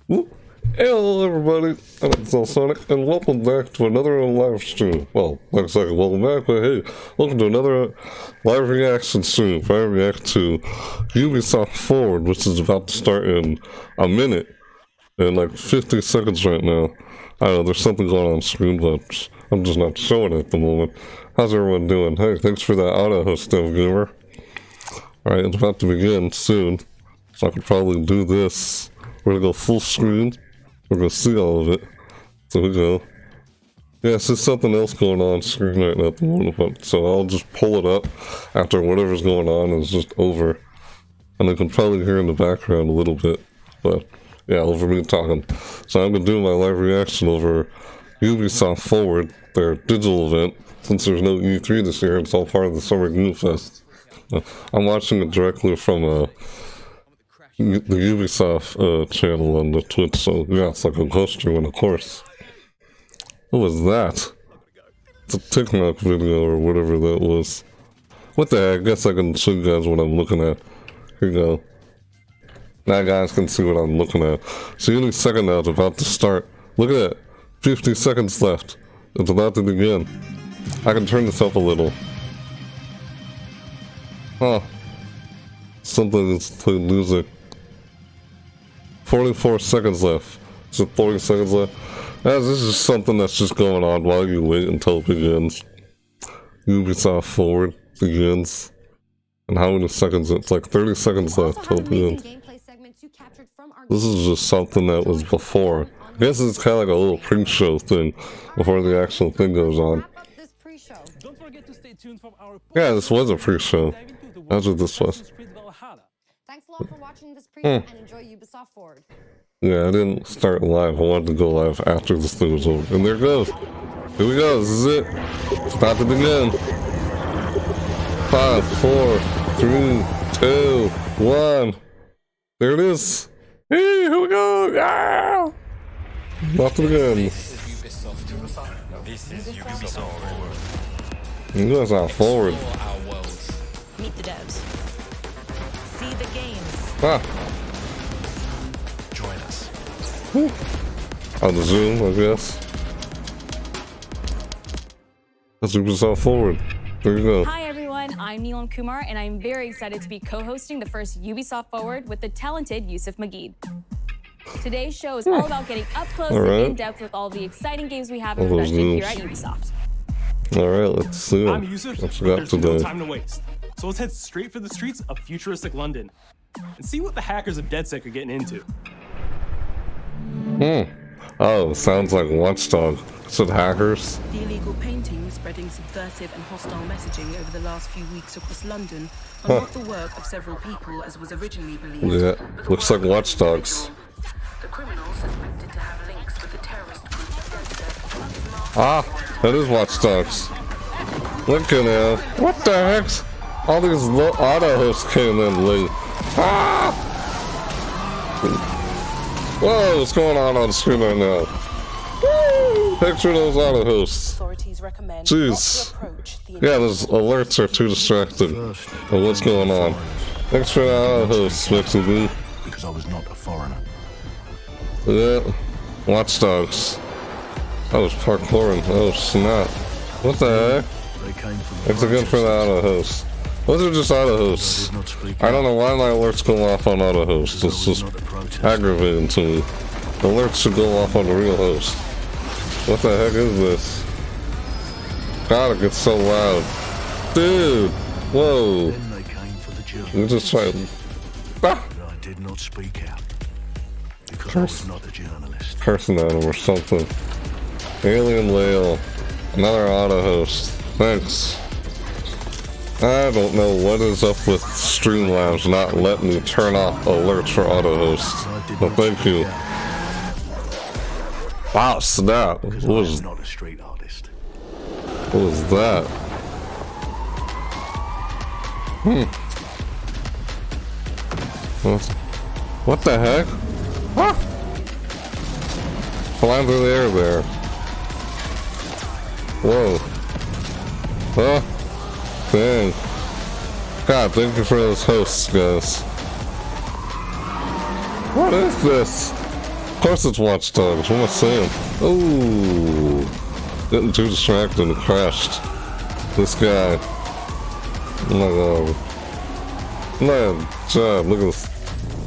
Hello everybody, it's Alsonic, and welcome back to another live stream. Well, not exactly welcome back, but hey, welcome to another live reaction stream. I react to Ubisoft Forward, which is about to start in a minute, in like 50 seconds right now. I don't know, there's something going on screen, but I'm just not showing it at the moment. How's everyone doing? Hey, thanks for that auto-host, Gamer. Alright, it's about to begin soon, so I could probably do this. We're gonna go full screen. We're gonna see all of it. So we go. Yeah, so there's something else going on screen right now at the moment, but so I'll just pull it up after whatever's going on is just over. And you can probably hear in the background a little bit, but yeah, over me talking. So I'm gonna do my live reaction over Ubisoft Forward, their digital event. Since there's no E3 this year, it's all part of the Summer Game Fest. I'm watching it directly from the Ubisoft channel on the Twitch, so yeah, it's like a ghost stream, of course. What was that? It's a TikTok video or whatever that was. What the heck? I guess I can show you guys what I'm looking at. Here you go. Now guys can see what I'm looking at. So any second now, it's about to start. Look at that. 50 seconds left. It's about to begin. I can turn this up a little. Huh. Something is playing music. 44 seconds left. Is it 40 seconds left? Yeah, this is something that's just going on while you wait until it begins. Ubisoft Forward begins. And how many seconds? It's like 30 seconds left till it begins. This is just something that was before. I guess it's kind of like a little pre-show thing before the actual thing goes on. Yeah, this was a pre-show. That's what this was. Thanks a lot for watching this preview and enjoy Ubisoft Forward. Yeah, I didn't start live. I wanted to go live after this thing was over. And there it goes. Here we go. This is it. It's about to begin. 5, 4, 3, 2, 1. There it is. Hey, here we go. Yeah. About to begin. This is Ubisoft Forward. Ubisoft Forward. Meet the devs. See the games. Ah. Join us. On the Zoom, I guess. That's Ubisoft Forward. There you go. Hi everyone, I'm Neelam Kumar, and I'm very excited to be co-hosting the first Ubisoft Forward with the talented Yusuf Magid. Today's show is all about getting up close and in depth with all the exciting games we have in production here at Ubisoft. Alright, let's see. I'm Yusuf. There's no time to waste. So let's head straight for the streets of futuristic London and see what the hackers of DedSec are getting into. Oh, sounds like Watchdog. Said hackers. The illegal painting spreading subversive and hostile messaging over the last few weeks across London are not the work of several people as was originally believed. Yeah, looks like Watchdogs. The criminals suspected to have links with the terrorist group DedSec. Ah, that is Watchdogs. Look at now. What the heck? All these auto hosts came in late. Ah! Whoa, what's going on the screen right now? Woo! Picture those auto hosts. Authorities recommend Jeez. Yeah, those alerts are too distracting of what's going on. Thanks for the auto hosts, Mixie. Because I was not a foreigner. Yeah, Watchdogs. I was parkouring. Oh snap! What the heck? Thanks again for the auto host. Those are just auto hosts. I don't know why my alerts go off on auto hosts. It's just aggravating to me. The alerts should go off on the real host. What the heck is this? God, it gets so loud. Dude! Whoa! You just try to... Ah! I did not speak out. Because I was not a journalist. Cursing at him or something. Alien Lail. Another auto host. Thanks. I don't know what is up with Streamlabs not letting me turn off alerts for auto hosts. But thank you. Wow, snap. What was, not a street artist. what was that? What the heck? Ah! Flying through the air there. Whoa. Huh? Dang. God, thank you for those hosts, guys. What is this? course it's Watch Dogs. What am I saying? Oh, getting too distracted and crashed. This guy. Oh my god. Man, job. Look at this.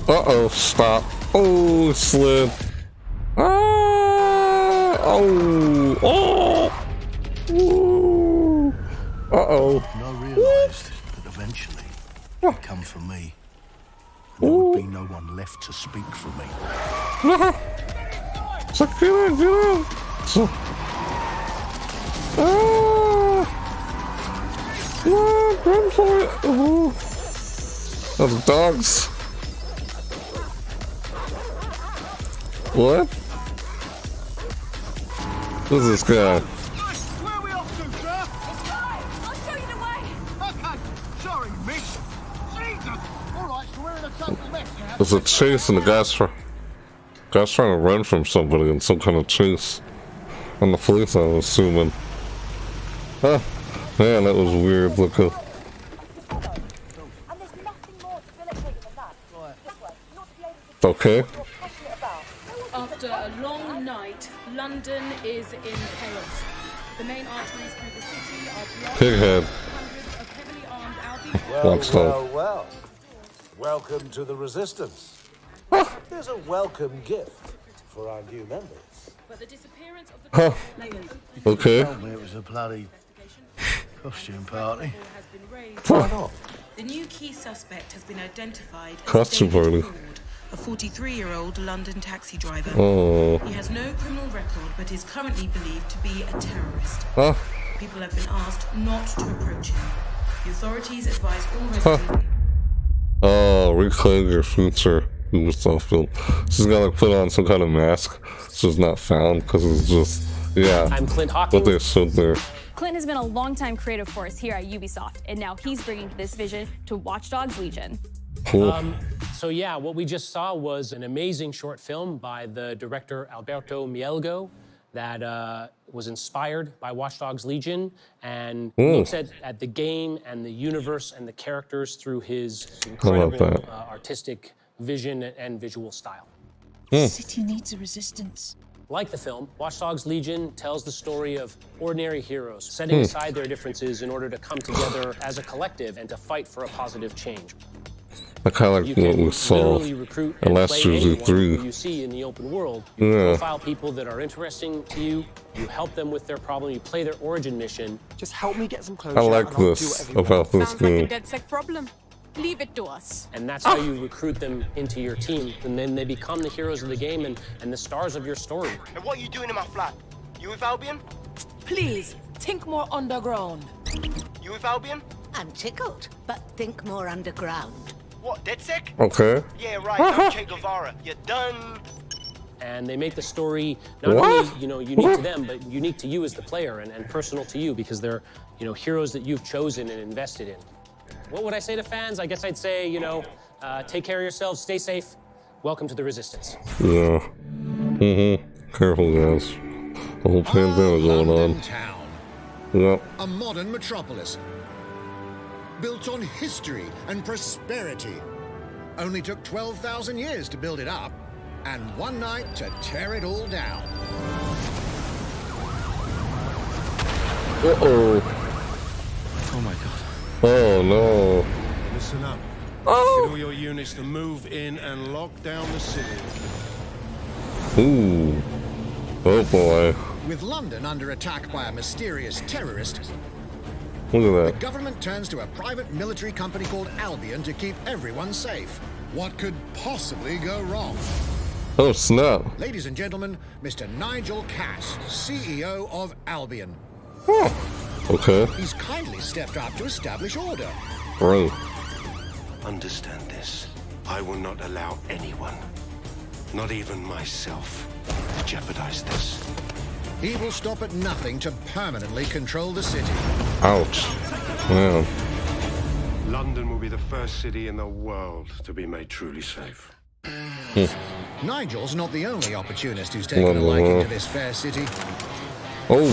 Uh-oh, stop. Oh, it slid. Ah! Oh! Oh! Ooh. Uh-oh. And I realised that eventually it'd come for me. There would be no one left to speak for me. So get in. So, run for it. Oh. Those dogs. What? Who's this guy? Where are we off to, sir? I'll show you the way. Okay, sorry, miss. Jesus! Alright, so we're in a total mess now. There's a chase and the guy's trying to run from somebody in some kind of chase. And the police, I'm assuming. Huh. Man, that was weird looking. Okay. After a long night, London is in chaos. The main arteries through the city are blocked. Pighead. Hundreds of heavily armed Albion Watch Dogs. Well. Welcome to the Resistance. Here's a welcome gift for our new members. but the disappearance of the Huh. Okay. Told me it was a bloody costume party. has been raised. Why not? The new key suspect has been identified as Costume David party. Ford, a 43-year-old London taxi driver. Oh. He has no criminal record, but is currently believed to be a terrorist. Huh? People have been asked not to approach him. The authorities advise all residents. Oh, reclaim your future. Ubisoft film. She's gotta put on some kind of mask. So it's not found because it's just, yeah. I'm Clint Hawking. What they showed there. Clint has been a longtime creative force here at Ubisoft, and now he's bringing this vision to Watch Dogs Legion. Cool. So yeah, what we just saw was an amazing short film by the director Alberto Mielgo that was inspired by Watch Dogs Legion and looks at the game and the universe and the characters through his incredible artistic vision and visual style. The city needs a resistance. Like the film, Watch Dogs Legion tells the story of ordinary heroes setting aside their differences in order to come together as a collective and to fight for a positive change. I kind of like what we saw in last year's E3. You see in the open world, you profile people that are interesting to you, you help them with their problem, you play their origin mission. Just help me get some closure. I like this about this game. Sounds like a DedSec problem. Leave it to us. And that's how you recruit them into your team, and then they become the heroes of the game and the stars of your story. And what are you doing in my flat? You with Albion? Please, think more underground. You with Albion? I'm tickled, but think more underground. What, DedSec? Okay. Yeah, right, Che Guevara. You're done. And they make the story not only unique to them, but unique to you as the player and personal to you because they're heroes that you've chosen and invested in. What would I say to fans? I guess I'd say, take care of yourselves, stay safe. Welcome to the Resistance. Yeah. Careful, guys. The whole pandemic going on. Town. Yep. A modern metropolis. Built on history and prosperity. Only took 12,000 years to build it up, and one night to tear it all down. Uh-oh. Oh my god. Oh no. Listen up. Oh. Get all your units to move in and lock down the city. Ooh. Oh boy. With London under attack by a mysterious terrorist, Look at the that. government turns to a private military company called Albion to keep everyone safe. What could possibly go wrong? Oh snap. Ladies and gentlemen, Mr. Nigel Cass, CEO of Albion. Oh. Okay. He's kindly stepped up to establish order. Right. Understand this. I will not allow anyone, not even myself, to jeopardize this. He will stop at nothing to permanently control the city. Ouch. Man. London will be the first city in the world to be made truly safe. Nigel's not the only opportunist who's taken a liking to this fair city. Oh.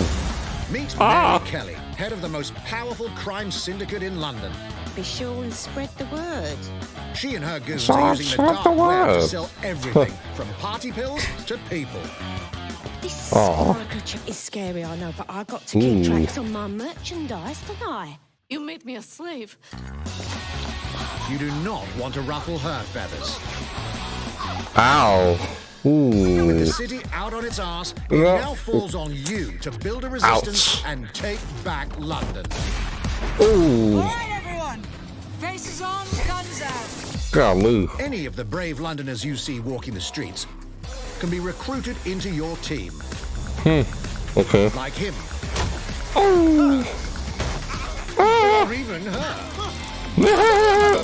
Meet Mary Kelly, head of the most powerful crime syndicate in London. be sure and spread the word. She and her goons So are using the spread dark the web to word. sell everything, from party pills to people. This Aw. caricature is scary, I know, but I got to keep Ooh. tracks on my merchandise, don't I? You made me a slave. You do not want to ruffle her feathers. Ow. With the Ooh. city out on its arse, it Yeah. now falls on you to build a resistance Ouch. and take back London. Ooh. everyone! Faces on, guns out. Golly. Any of the brave Londoners you see walking the streets can be recruited into your team. Okay. Like him. Oh. Or even her.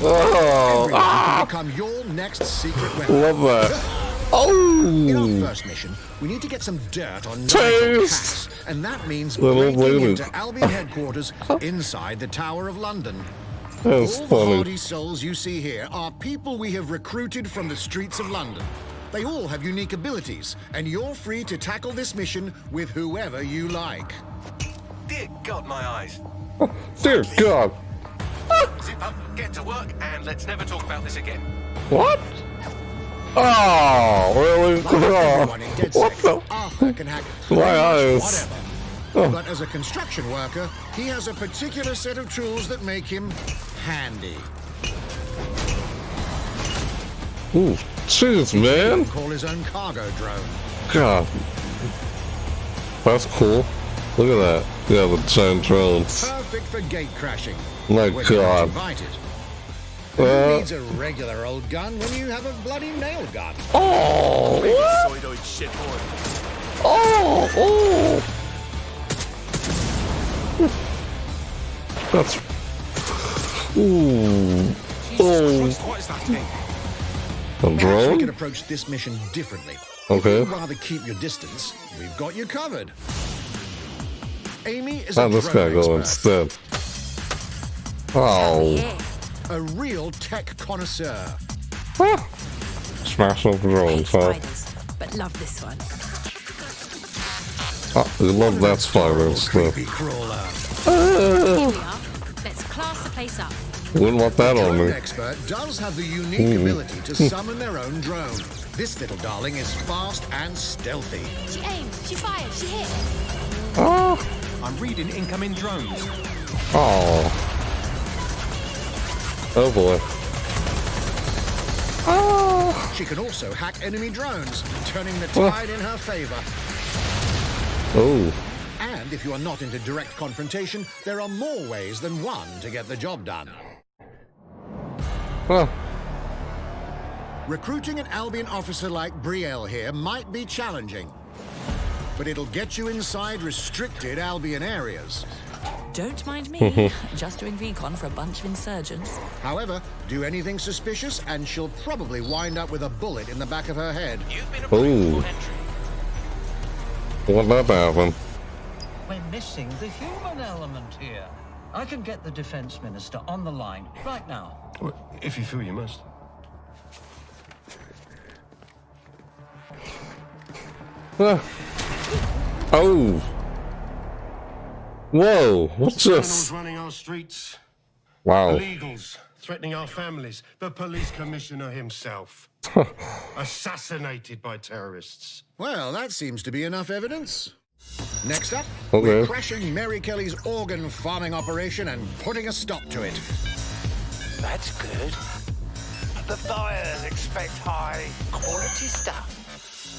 Oh. Everyone can become your next secret weapon. Love that. In our Oh. first mission, we need to get some dirt on Taste. Nigel Cass, and that means Little breaking lady. into Albion headquarters inside the Tower of London. That's All the funny. hardy souls you see here are people we have recruited from the streets of London. They all have unique abilities, and you're free to tackle this mission with whoever you like. Dear God, my eyes. Dear God. Zip up, get to work, and let's never talk about this again. What? Oh, really? Like everyone in What DedSec, the? Arthur can hack My pretty much eyes. whatever. But as a construction worker, he has a particular set of tools that make him handy. Ooh, jeez, He man. can call his own cargo drone. God. That's cool. Look at that. Yeah, the giant drones. Perfect for gate crashing. My when you're not God. invited. Who needs a regular old gun when you have a bloody nail gun? Oh, what? Soidoid shitboard. Oh, oh. That's. Ooh. Oh. What is that thing? A Perhaps we drone? can approach this mission differently. Okay. If you'd rather keep your distance, we've got you covered. Amy is How a this guy drone go expert, instead? Oh. a real tech connoisseur. Ah. Smash up drones, huh? But love this one. Oh, you love that spider and stuff. Creepy crawler. Here we are. Let's class the place up. Wouldn't want that on Drone me. expert does have the unique ability to summon their own drone. This little darling is fast and stealthy. She aimed, she fired, she hit. Oh. I'm reading incoming drones. Oh. Oh boy. Oh. She can also hack enemy drones, turning the tide in her favor. Oh. And if you are not into direct confrontation, there are more ways than one to get the job done. Huh. Recruiting an Albion officer like Brielle here might be challenging, but it'll get you inside restricted Albion areas. Don't mind me, just doing recon for a bunch of insurgents. However, do anything suspicious and she'll probably wind up with a bullet in the back of her head. Oh. What that happen? We're missing the human element here. I can get the defense minister on the line right now. If you feel you must. Oh. Whoa, what's Criminals this? running our streets. Wow. Illegals threatening our families. The police commissioner himself. Assassinated by terrorists. Well, that seems to be enough evidence. Next up, Okay. we're crashing Mary Kelly's organ farming operation and putting a stop to it. That's good. The buyers expect high quality stuff.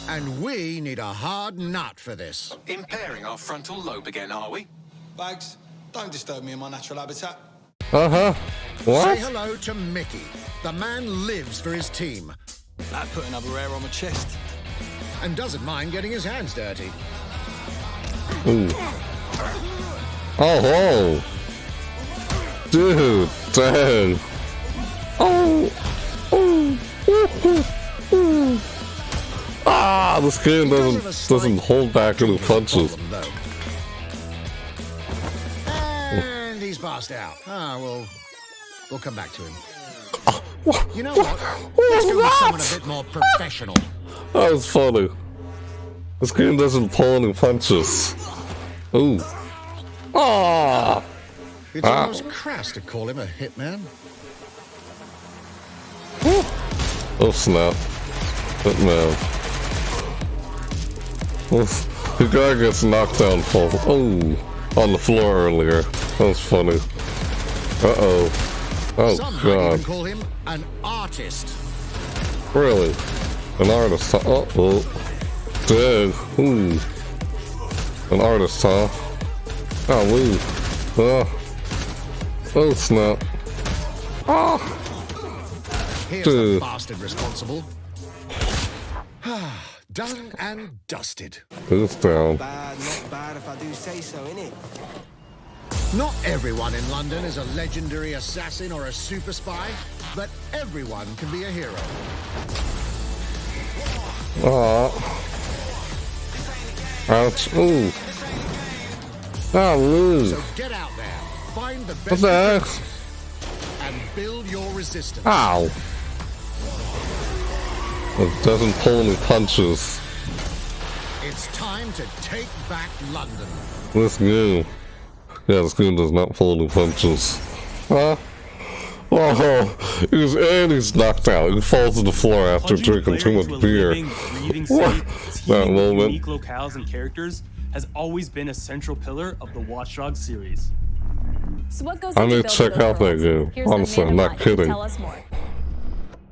And we need a hard nut for this. Impairing our frontal lobe again, are we? Bags, don't disturb me in my natural habitat. Uh-huh. Say What? hello to Mickey. The man lives for his team. That put another hair on my chest. And doesn't mind getting his hands dirty. Ooh. Oh, dude, dang. Oh, ah, this game doesn't hold back any punches. And he's passed out. Ah, we'll come back to him. You know what? Let's go with someone a bit more professional. That was funny. This game doesn't pull any punches. Ooh. Ah. It's almost crass to call him a hitman. Oh snap. Hitman. The guy gets knocked down, falls. Oh, on the floor earlier. That was funny. Uh-oh. Oh, Some might God. even call him an artist. Really? An artist, huh? Uh-oh. Dang. Ooh. An artist, huh? Oh, woo. Oh, snap. Ah! Here's Dude. the bastard responsible. Done and dusted. It's down. Bad, not bad if I do say so, innit? Not everyone in London is a legendary assassin or a super spy, but everyone can be a hero. Ah. Ouch. Ooh. Ah, woo. So get out there, find the What best the heck? and build your resistance. Ow. It doesn't pull any punches. It's time to take back London. This game. Yeah, this game does not pull any punches. Huh? Oh, he's knocked out. He falls to the floor after drinking too much beer. What? That moment. Unique locales and characters has always been a central pillar of the Watch Dogs series. So what goes I into need to building check those out that worlds? game. Here's Honestly, I'm Amanda not Mott to kidding. Tell us more.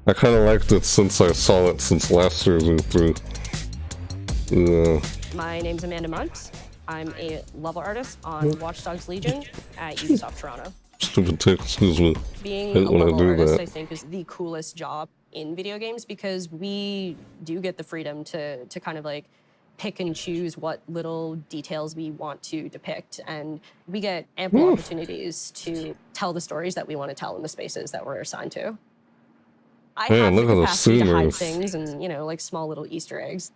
I kind of liked it since I saw it since last year's E3. Yeah. My name's Amanda Munt. I'm a level artist on Watch Dogs Legion at Ubisoft Toronto. Stupid tick, excuse me. Being Hate a when I level do artist, that. I think, is the coolest job in video games because we do get the freedom to kind of like pick and choose what little details we want to depict, and we get ample opportunities to tell the stories that we want to tell in the spaces that we're assigned to. I Man, have look the at the capacity to hide sceneries. things and, you know, like small little Easter eggs.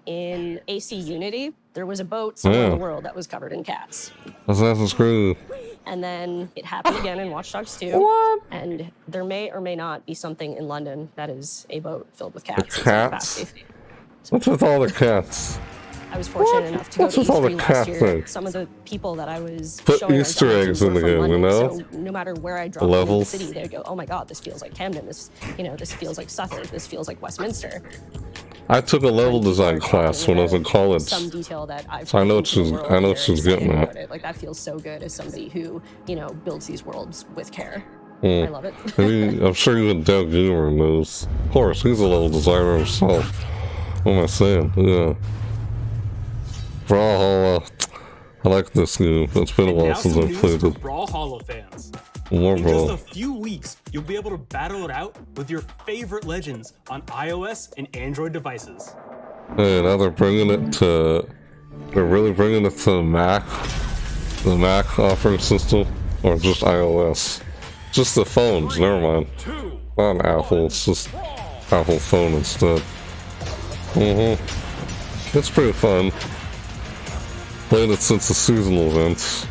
In AC Unity, there was a boat somewhere in Yeah. the world that was covered in cats. Assassin's Creed. And then it happened again in Watch Dogs 2. And there may or may not be something in London that is a boat filled with cats. in some Cats? capacity. What's with all the cats? I was fortunate enough to go What's to with all the E3 cat last year. things? Some of the people that I was Put showing our Easter demos eggs were in the from game, you London, know? So no matter where I dropped Levels. in the city, they'd go, "Oh my God, this feels like Camden. This, you know, this feels like Suffolk. This feels like Westminster." I took a level design class when I was in college. Some detail that I've So I know what put into she's the world I know what and she's they're getting excited at. about it. Like that feels so good as somebody who, you know, builds these worlds with care. Hmm. I love it. I'm sure even Doug Gamer knows. Of course, he's a level designer himself. What am I saying? Yeah. Brawlhalla. I like this game. It's been a while Now since some I news played for it. Brawlhalla fans. More In just Brawl. a few weeks, you'll be able to battle it out with your favorite legends on iOS and Android devices. Hey, now they're bringing it to... They're really bringing it to Mac. The Mac operating system. Or just iOS. Just the phones, never mind. Not an Apple, it's just Apple phone instead. It's pretty fun. Played it since the seasonal events.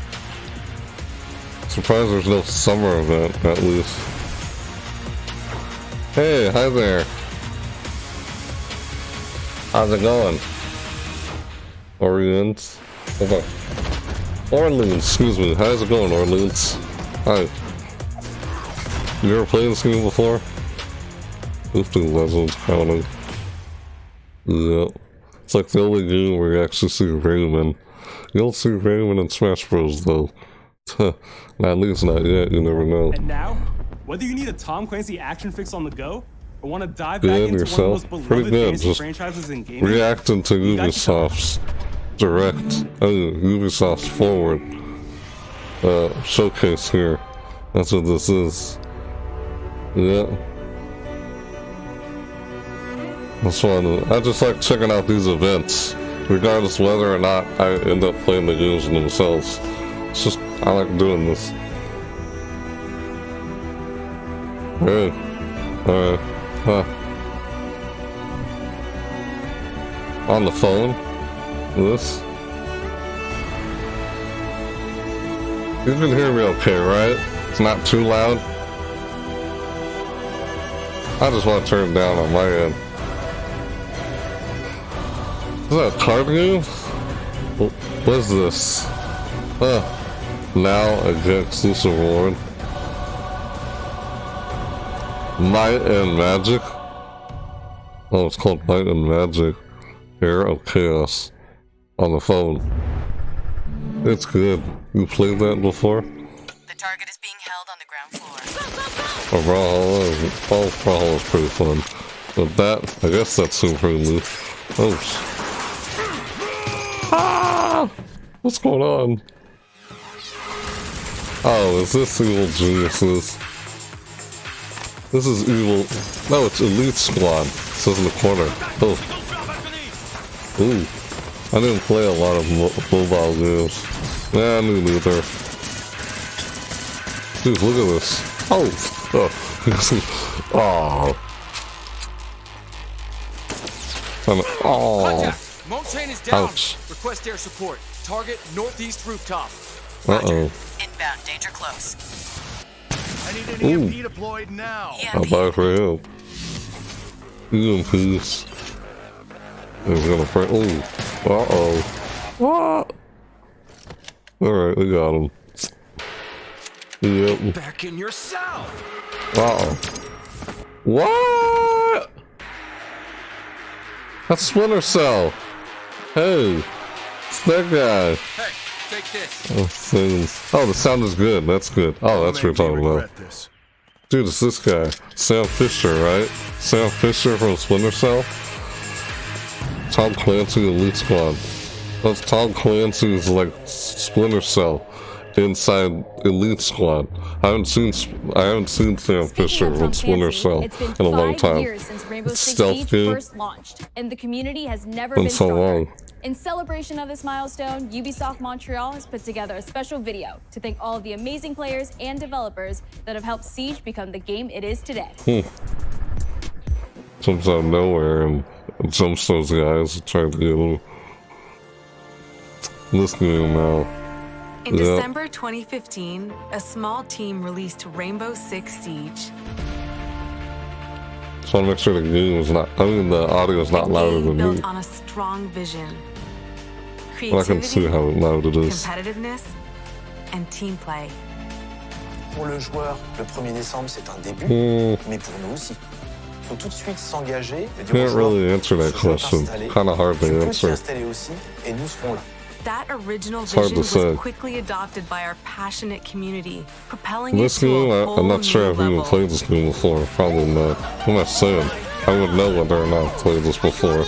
Surprised there's no summer event, at least. Hey, hi there. How's it going? Orleans? Hold on. Orleans, excuse me. How's it going, Orleans? Hi. You ever played this game before? 15 Legends counting. Yeah. It's like the only game where you actually see Rayman. You don't see Rayman in Smash Bros. Though. At least not yet, you never know. And now, whether you need a Tom Clancy action fix on the go, or want to dive Good, back into yourself? one of the most Pretty beloved good. fantasy Just franchises in gaming, reacting to we got you covered. Ubisoft's Ubisoft's Forward showcase here. That's what this is. Yeah. That's fun. I just like checking out these events, regardless whether or not I end up playing the games themselves. It's just, I like doing this. Hey. Alright. Huh. On the phone? This? You can hear me okay, right? It's not too loud? I just want to turn it down on my end. Is that a card game? What is this? Now a get exclusive reward. Might and Magic. Oh, it's called Might and Magic. Air of Chaos. On the phone. It's good. You played that before? The target is being held on the ground floor. Oh, Brawlhalla is pretty fun. But that, I guess that's super loot. Oh. Ah! What's going on? Oh, is this Evil Geniuses? This is Evil... No, it's Elite Squad. It says in the corner. Oh. Ooh. I didn't play a lot of mobile games. Nah, me neither. Dude, look at this. Oh! Oh. Oh. Montaigne is down. Ouch. Request air support. Target northeast rooftop. Uh-oh. Inbound, danger close. I need an EMP deployed now. I'll buy for him. EMPs. He's gonna pray. Oh. Uh-oh. What? Alright, we got him. Yep. Back in your cell. Uh-oh. What? That's Splinter Cell. Hey. It's that guy. Hey, take this. Oh, things. Oh, the sound is good. That's good. Oh, that's what you're talking about. Dude, it's this guy. Sam Fisher, right? Sam Fisher from Splinter Cell? Tom Clancy Elite Squad. That's Tom Clancy's, like, Splinter Cell inside Elite Squad. I haven't seen Sam Fisher from Splinter Cell in a long time. It's been 5 years since Rainbow Six Stealth Siege game. first launched, and the community has never Been been so stronger. long. In celebration of this milestone, Ubisoft Montreal has put together a special video to thank all of the amazing players and developers that have helped Siege become the game it is today. Comes out of nowhere and jumps those guys and tries to get them. This game now. In December 2015, a small team released Rainbow Six Siege. So I want to make sure the game is not, I mean the audio is not louder than Built me. on a strong vision, But I can see how loud it is. competitiveness, and team play. Pour le joueur, le 1er décembre, c'est un début, mais pour nous aussi. Il faut tout de suite s'engager et dire aux Can't joueurs, really answer that ce jeu est question. installé, Kind of hard tu to peux t'y answer. installer aussi, et nous serons là. That original It's hard vision to was say. quickly adopted by our passionate community, propelling This it to game, a whole I'm not sure new I've even level. played this game before. Probably not. I'm not saying. I would know whether or not I've played this before.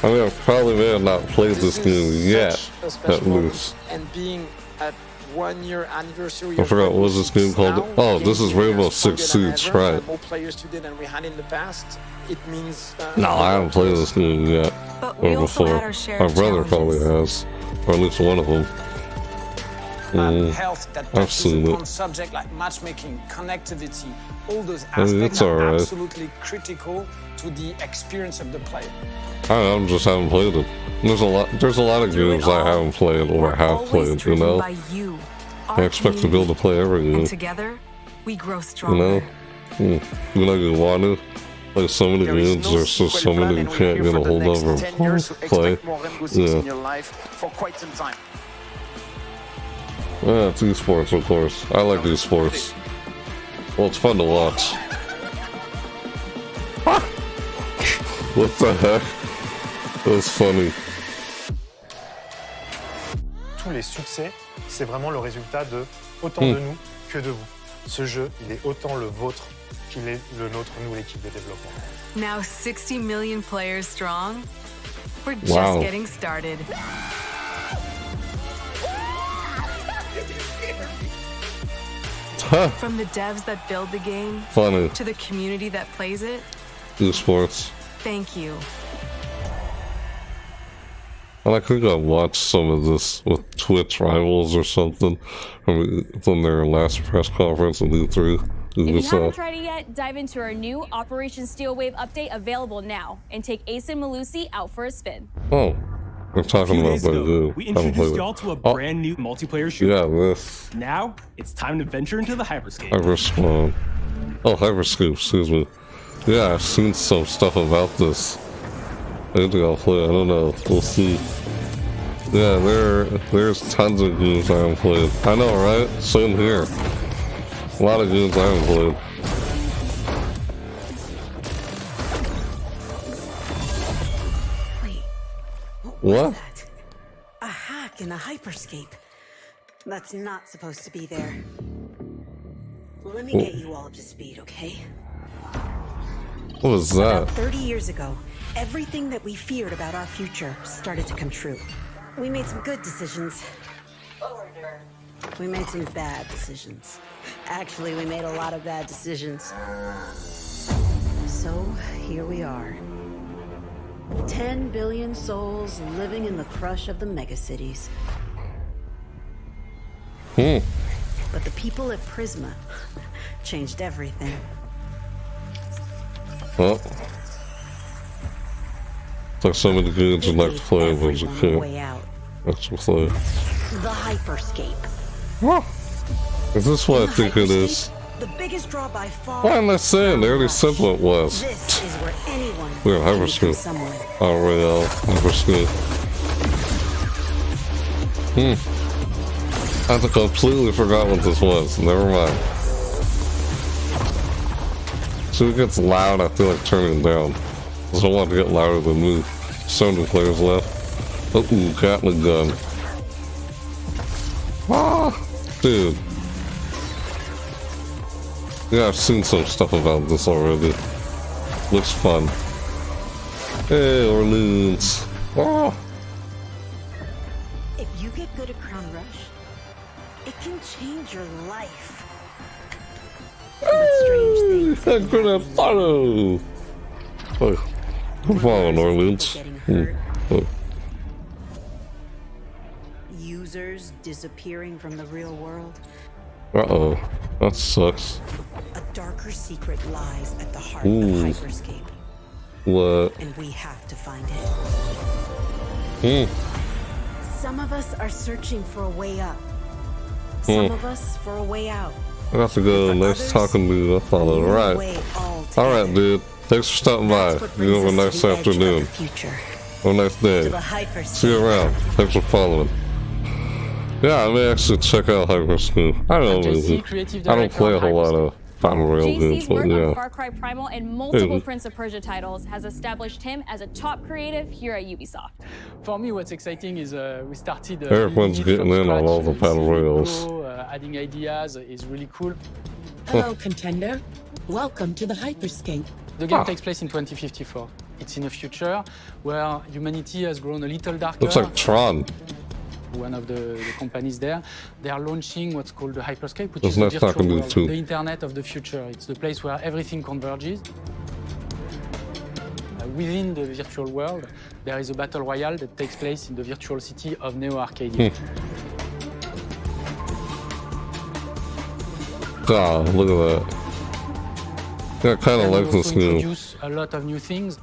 I mean, I probably may have not played this game yet, at least. And being at 1 year anniversary I of forgot, what was this game called? now, Oh, this is games are Rainbow Six stronger than Siege, ever, right. and more players today than we had in the past. It means No, I haven't played this game yet. But we Or also before. had our share My of brother probably has. Or at least one of them. health that I've touches seen upon it. subject like matchmaking, connectivity, all those I mean, aspects it's are alright. absolutely critical to the experience of the player. I just haven't played it. There's a lot of games I haven't played or have played, you know? By you, I expect to be able to play every game. and together, we grow You stronger. know? You know, you want to play so many games, there's just so many you can't get a hold of or play. Yeah. In your life for quite some time. Yeah, it's esports, of course. I like esports. Well, it's fun to watch. What the heck? That was funny. Tous les succès, c'est vraiment le résultat de autant de nous que de vous. Ce jeu, il est autant le vôtre qu'il est le nôtre, nous, l'équipe de développement. Now 60 million players strong, we're Wow. just getting started. Huh. From the devs that build the game Funny. to the community that plays it, Esports. thank you. And I think I watched some of this with Twitch Rivals or something from their last press conference at E3. If you haven't Ubisoft. tried it yet, dive into our new Operation Steel Wave update available now and take Ace and Malusi out for a spin. Oh, we're talking about that game. We Haven't introduced played y'all it. to a Oh, brand new multiplayer shooter. yeah, this. Now, it's time to venture into the hyperscape. Hyperspawn. Oh, Hyperscope, excuse me. Yeah, I've seen some stuff about this. I think I'll play it. I don't know. We'll see. Yeah, there's tons of games I haven't played. I know, right? Same here. A lot of games I haven't played. What? That? A hack in the hyperscape. That's not supposed to be there. Let me get you all up to speed, okay? What was that? About 30 years ago, everything that we feared about our future started to come true. We made some good decisions. We made some bad decisions. Actually, we made a lot of bad decisions. So, here we are. 10 billion souls living in the crush of the megacities. But the people at Prisma changed everything. Well, it's like some of the games I'd like to play when I was a kid. That's what play. The hyperscape. Is this what I think it is? The biggest draw by far. Why am I saying? They already said what it was. This is where anyone We're hyperscape. Oh, real hyperscape. I completely forgot what this was. Never mind. So it gets loud, I feel like turning it down. I don't want to get louder than me. So many players left. Oh, Gatling gun. Ah, dude. Yeah, I've seen some stuff about this already. Looks fun. Hey, Orleans. Ah. If you get good at Crown Rush, it can change your life. But strange things. I'm gonna follow. Oh, I'm following Orleans. Users disappearing from the real world. Uh-oh. That sucks. A darker secret lies at the heart of hyperscape. What? And we have to find Hmm. it. Some of us are searching for a way up. Some of us for a way out. I have to go. Nice talking to you. I'll follow. Alright. Alright, dude. Thanks for stopping by. You have a nice afternoon. Have a nice day. See you around. Thanks for following. Yeah, I may actually check out Hyperscape. I don't know. I don't play a whole lot of Battle Royale games, JC's but work yeah. on Far Cry Primal and multiple Prince of Persia titles has established him as a top creative here at Ubisoft. For me, what's exciting is we started. Everyone's getting in on all the Battle Royales. Adding ideas is really cool. Hello, contender. Welcome to the Hyperscape. The game takes place in 2054. It's in a future where humanity has grown a little darker. Looks like Tron. One of the companies there, they are launching what's called the Hyperscape, which That's is the nice virtual talking to you world, too. the internet of the future. It's the place where everything converges. Within the virtual world, there is a battle royale that takes place in the virtual city of Neo Arcadia. Ah, look at that. Yeah, I kind of like this game. Introduce a lot of new things.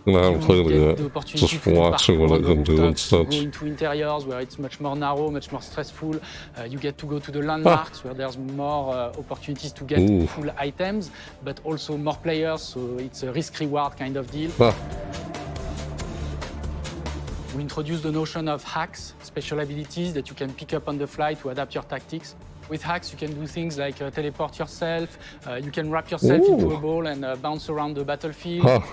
I haven't played it yet. Just watching what I can do and such. Go into interiors where it's much more narrow, much more stressful. You get to go to the landmarks where there's more opportunities to get full items, but also more players, so it's a risk-reward kind of deal. We introduced the notion of hacks, special abilities that you can pick up on the fly to adapt your tactics. With hacks, you can do things like teleport yourself, you can wrap yourself into a ball and bounce around the battlefield.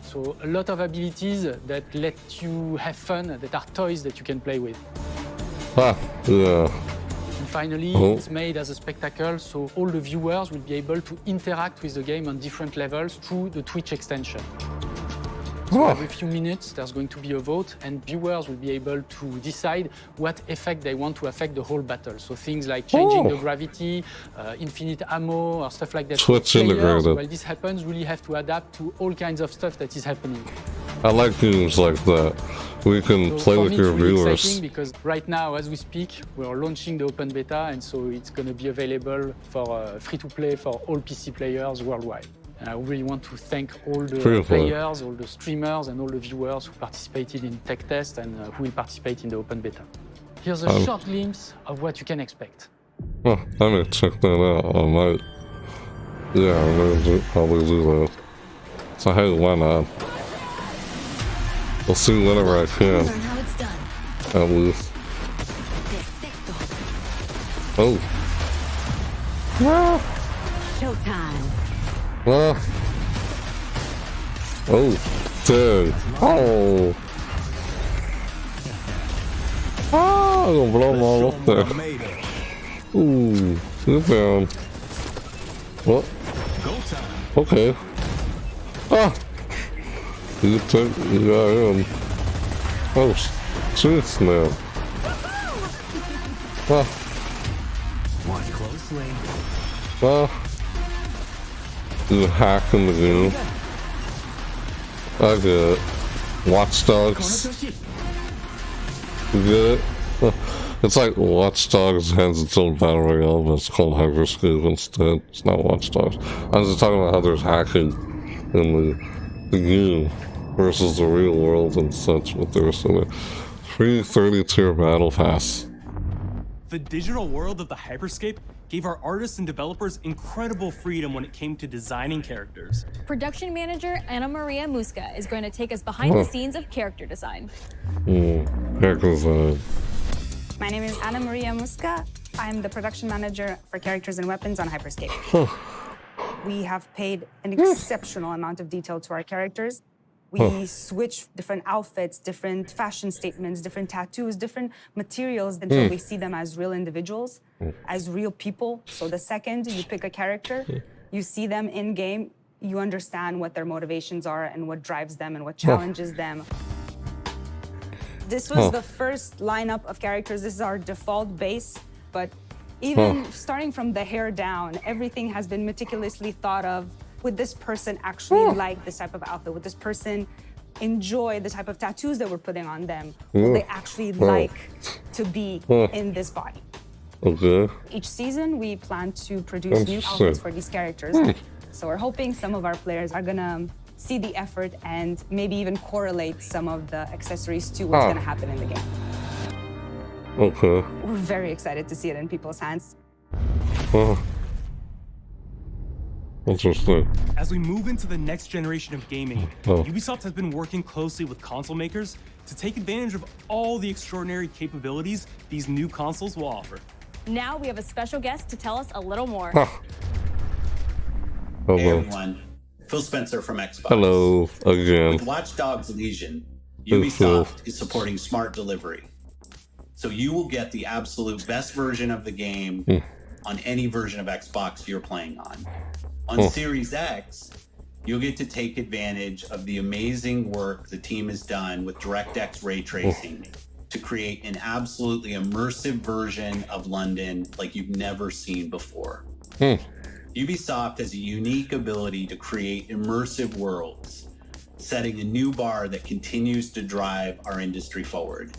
So a lot of abilities that let you have fun, that are toys that you can play with. Yeah. And finally, it's made as a spectacle, so all the viewers will be able to interact with the game on different levels through the Twitch extension. So every few minutes, there's going to be a vote, and viewers will be able to decide what effect they want to affect the whole battle. So things like changing the gravity, infinite ammo, or stuff like that. Twitch Players, integrated. while this happens, really have to adapt to all kinds of stuff that is happening. I like games like that. We can play with your really viewers. exciting because right now, as we speak, we are launching the open beta, and so it's going to be available for free-to-play for all PC players worldwide. And I really want to thank all the players, all the streamers, and all the viewers who participated in tech test and who will participate in the open beta. Here's a short glimpse of what you can expect. Oh, I may check that out. I might. Yeah, I'm gonna probably do that. So hey, why not? We'll see whenever I can. At least. Oh. Showtime. Oh, dude. Oh. I'm gonna blow them all up there. Ooh, sit down. What? Okay. Ah! You took, you got him. Oh, jeez, man. Ah. Watch closely. Ah. You hacking the game. I get it. Watch Dogs. You get it? It's like Watch Dogs has its own battle royale, but it's called Hyperscape instead. It's not Watch Dogs. I was just talking about how there's hacking in the game versus the real world and such, but there's a free 30-tier battle pass. The digital world of the Hyperscape gave our artists and developers incredible freedom when it came to designing characters. Production manager Ana Maria Musca is going to take us behind the scenes of character design. Character design. My name is Ana Maria Musca. I'm the production manager for characters and weapons on Hyperscape. We have paid an exceptional amount of detail to our characters. We switch different outfits, different fashion statements, different tattoos, different materials until we see them as real individuals, as real people. So the second you pick a character, you see them in game, you understand what their motivations are and what drives them and what challenges them. This was the first lineup of characters. This is our default base, but even starting from the hair down, everything has been meticulously thought of. Would this person actually like this type of outfit? Would this person enjoy the type of tattoos that we're putting on them? Would they actually like to be in this body? Okay. Each season, we plan to produce new outfits for these characters. So we're hoping some of our players are gonna see the effort and maybe even correlate some of the accessories to what's gonna happen in the game. Okay. We're very excited to see it in people's hands. Interesting. As we move into the next generation of gaming, Ubisoft has been working closely with console makers to take advantage of all the extraordinary capabilities these new consoles will offer. Now we have a special guest to tell us a little more. Hey everyone, Phil Spencer from Xbox. Hello again. With Watch Dogs Legion, Ubisoft is supporting smart delivery. So you will get the absolute best version of the game on any version of Xbox you're playing on. On Series X, you'll get to take advantage of the amazing work the team has done with DirectX ray tracing to create an absolutely immersive version of London like you've never seen before. Ubisoft has a unique ability to create immersive worlds, setting a new bar that continues to drive our industry forward.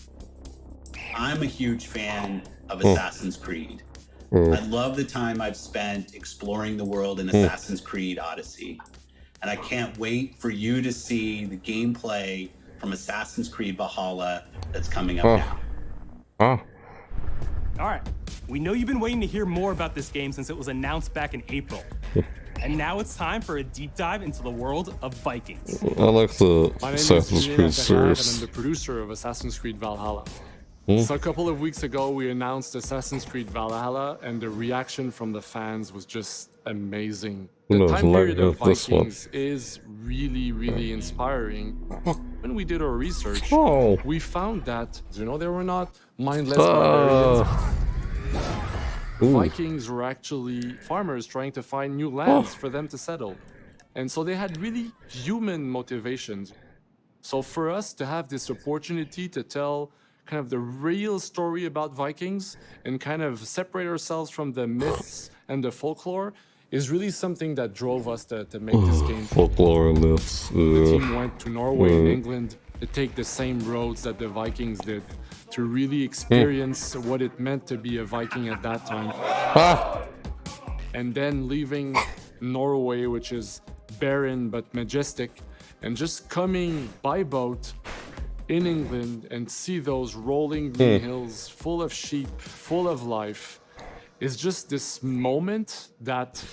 I'm a huge fan of Assassin's Creed. I love the time I've spent exploring the world in Assassin's Creed Odyssey. And I can't wait for you to see the gameplay from Assassin's Creed Valhalla that's coming up now. All right, we know you've been waiting to hear more about this game since it was announced back in April. And now it's time for a deep dive into the world of Vikings. I like the Assassin's Creed series. And series. I'm the producer of Assassin's Creed Valhalla. So a couple of weeks ago, we announced Assassin's Creed Valhalla, and the reaction from the fans was just amazing. The time period of Vikings is really, really inspiring. When we did our research, we found that, they were not mindless barbarians. Vikings were actually farmers trying to find new lands for them to settle. And so they had really human motivations. So for us to have this opportunity to tell kind of the real story about Vikings and kind of separate ourselves from the myths and the folklore is really something that drove us to make this game. Folklore and myths. The team went to Norway and England to take the same roads that the Vikings did to really experience what it meant to be a Viking at that time. And then leaving Norway, which is barren but majestic, and just coming by boat in England and see those rolling green hills full of sheep, full of life, is just this moment that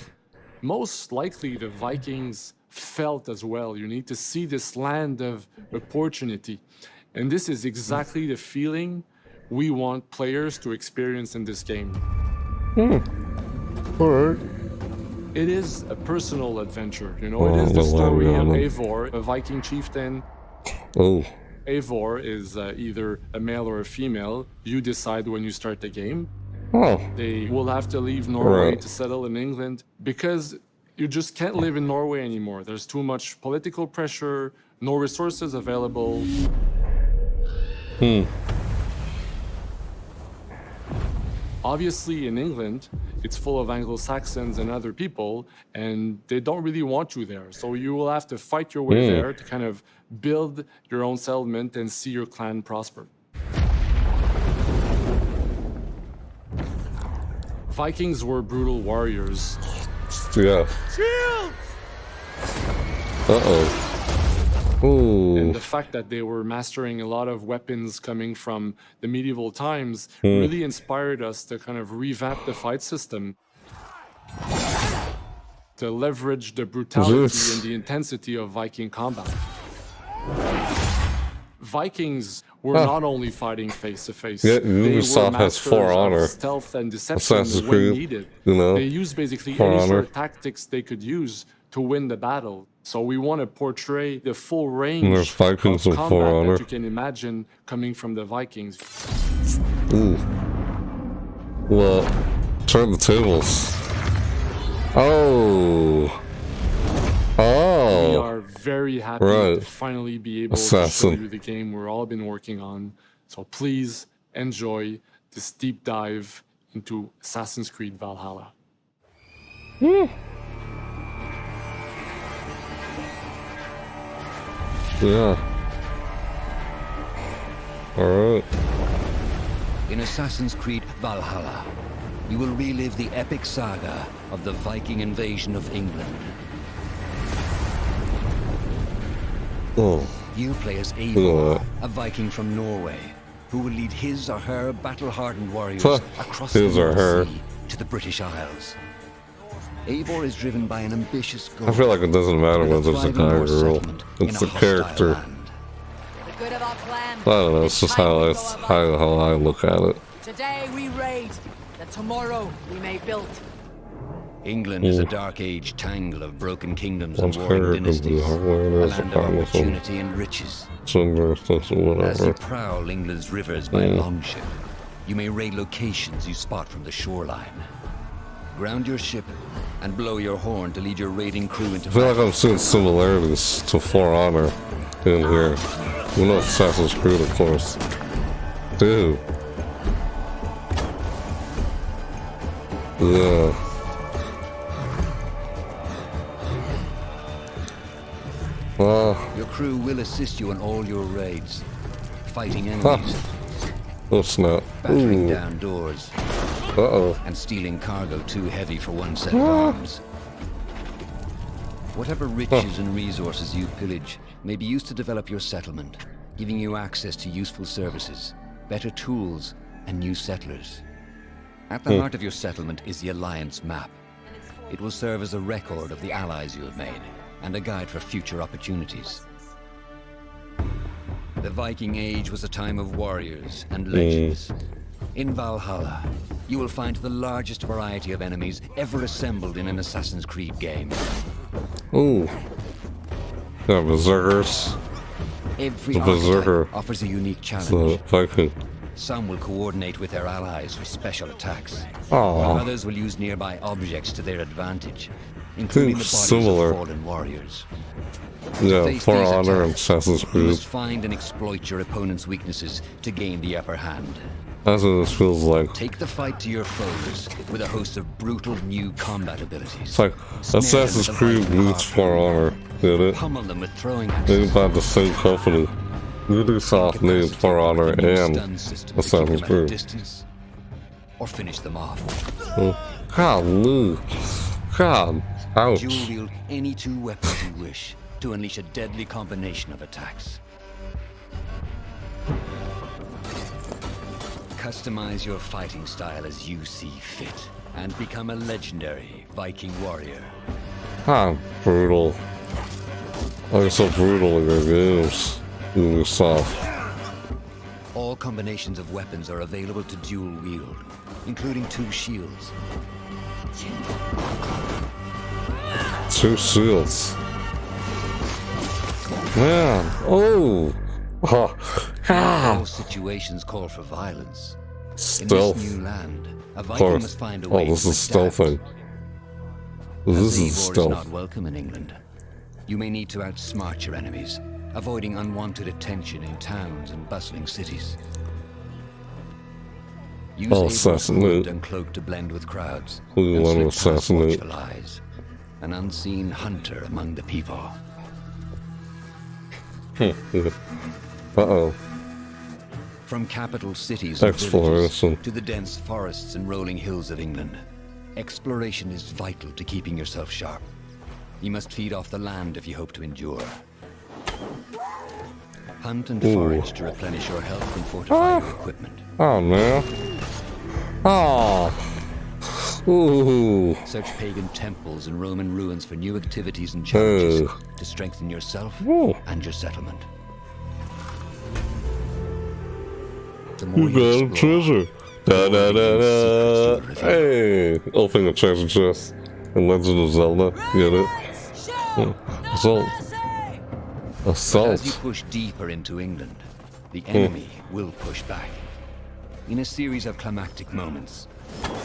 most likely the Vikings felt as well. You need to see this land of opportunity. And this is exactly the feeling we want players to experience in this game. Alright. It is a personal adventure, you know, it is the story of Eivor, a Viking chieftain. Eivor is either a male or a female. You decide when you start the game. They will have to leave Norway to settle in England because you just can't live in Norway anymore. There's too much political pressure, no resources available. Obviously, in England, it's full of Anglo-Saxons and other people, and they don't really want you there. So you will have to fight your way there to kind of build your own settlement and see your clan prosper. Vikings were brutal warriors. Yeah. And the fact that they were mastering a lot of weapons coming from the medieval times really inspired us to kind of revamp the fight system, to leverage the brutality and the intensity of Viking combat. Vikings were not only fighting face to face. Yeah, Ubisoft has For Honor. Stealth and deception Assassin's when Creed, needed. you know, They used basically For any Honor. sort of tactics they could use to win the battle. So we want to portray the full range And there's Vikings of in For combat Honor. that you can imagine coming from the Vikings. Ooh. Well, turn the tables. We are very happy to finally be able to show you the game we've all been working on. So please enjoy this deep dive into Assassin's Creed Valhalla. Yeah. Alright. In Assassin's Creed Valhalla, you will relive the epic saga of the Viking invasion of England. You play as Eivor, a Viking from Norway, who will lead his or her battle-hardened warriors across the North Sea to the British Isles. Eivor is driven by an ambitious goal. I feel like it doesn't matter whether it's a guy or girl. It's the character. I don't know, it's just how I look at it. Today we raid, that tomorrow we may build. England is a dark age tangle of broken kingdoms and warring dynasties, a land of opportunity and riches. As you prowl England's rivers by longship, you may raid locations you spot from the shoreline. Ground your ship and blow your horn to lead your raiding crew into I feel like I'm seeing similarities to For Honor in here. You know Assassin's Creed, of course. Dude. Yeah. Your crew will assist you in all your raids, fighting enemies, Oh snap. battering down doors, and stealing cargo too heavy for one set of arms. Whatever riches and resources you pillage may be used to develop your settlement, giving you access to useful services, better tools, and new settlers. At the heart of your settlement is the Alliance map. It will serve as a record of the allies you have made, and a guide for future opportunities. The Viking Age was a time of warriors and legends. In Valhalla, you will find the largest variety of enemies ever assembled in an Assassin's Creed game. Ooh. Yeah, berserkers. Every berserker archetype offers a unique challenge. Viking. Some will coordinate with their allies for special attacks, Aw. while others will use nearby objects to their advantage, including the bodies of fallen warriors. Yeah, For Honor and Assassin's You Creed. must find and exploit your opponent's weaknesses to gain the upper hand. That's what this feels like. Take the fight to your foes with a host of brutal new combat abilities. It's like Assassin's Creed meets For Honor. Get it? Pummel them with throwing Made by the same company. Ubisoft named For Honor and Assassin's Creed. distance, or finish them off. Golly. God. Ouch. You will wield any two weapons you wish to unleash a deadly combination of attacks. Customize your fighting style as you see fit, and become a legendary Viking warrior. Brutal. Like so brutal in your games. Ubisoft. All combinations of weapons are available to dual wield, including 2 shields. 2 shields. Man, oh! All situations call for violence. Stealth. In this new land, a Viking must find a way this to is stealthing. This is stealth. stealth. Is not welcome in England. You may need to outsmart your enemies, avoiding unwanted attention in towns and bustling cities. Use Eivor's hood and cloak to blend with crowds, and slip past watchful eyes. An unseen hunter among the people. Uh-oh. From capital cities and villages to the dense forests and rolling hills of England, exploration is vital to keeping yourself sharp. You must feed off the land if you hope to endure. Hunt and forage to replenish your health and fortify your equipment. Oh, man. Oh. Ooh. Search pagan temples and Roman ruins for new activities and challenges to strengthen yourself and your settlement. The more you got a treasure. Da da da da. Hey, opening a treasure chest in Legend of Zelda. Get it? Assault. Assault. As you push deeper into England, the enemy will push back. In a series of climactic moments,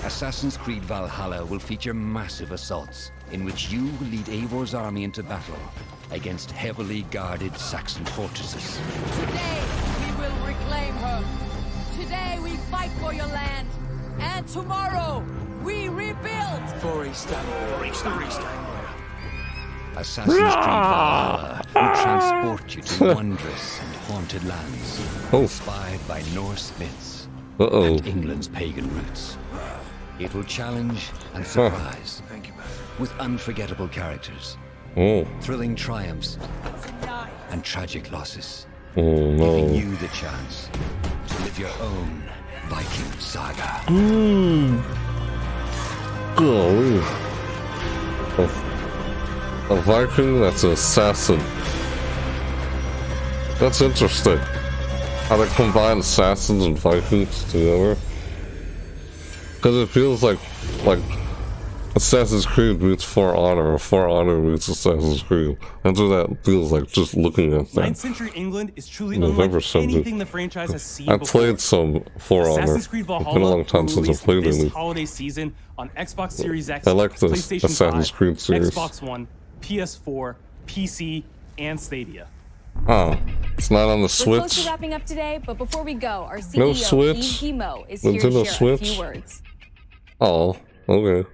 Assassin's Creed Valhalla will feature massive assaults in which you will lead Eivor's army into battle against heavily guarded Saxon fortresses. Today we will reclaim her. Today we fight for your land. And tomorrow we rebuild. For Istanbul. Assassin's Creed Valhalla will transport you to wondrous and haunted lands, inspired by Norse myths and England's pagan roots. It will challenge and surprise with unforgettable characters, thrilling triumphs, and tragic losses, giving you the chance to live your own Viking saga. Golly. A Viking that's an assassin. That's interesting. How they combine assassins and Vikings together. Because it feels like Assassin's Creed meets For Honor, or For Honor meets Assassin's Creed. That's what that feels like, just looking at that. 9th century England is truly unlike anything the franchise has seen before. I played some For Honor. Assassin's Creed Valhalla it's been a long time since I played this any. holiday season on Xbox Series X, I like this PlayStation Assassin's 5, Creed series. Xbox One, PS4, PC, and Stadia. Oh, it's not on the We're Switch? close to wrapping up today, but before we go, our CEO, No Switch? Yves Guillemot, is here Nintendo to share Switch? a few words. Oh, okay.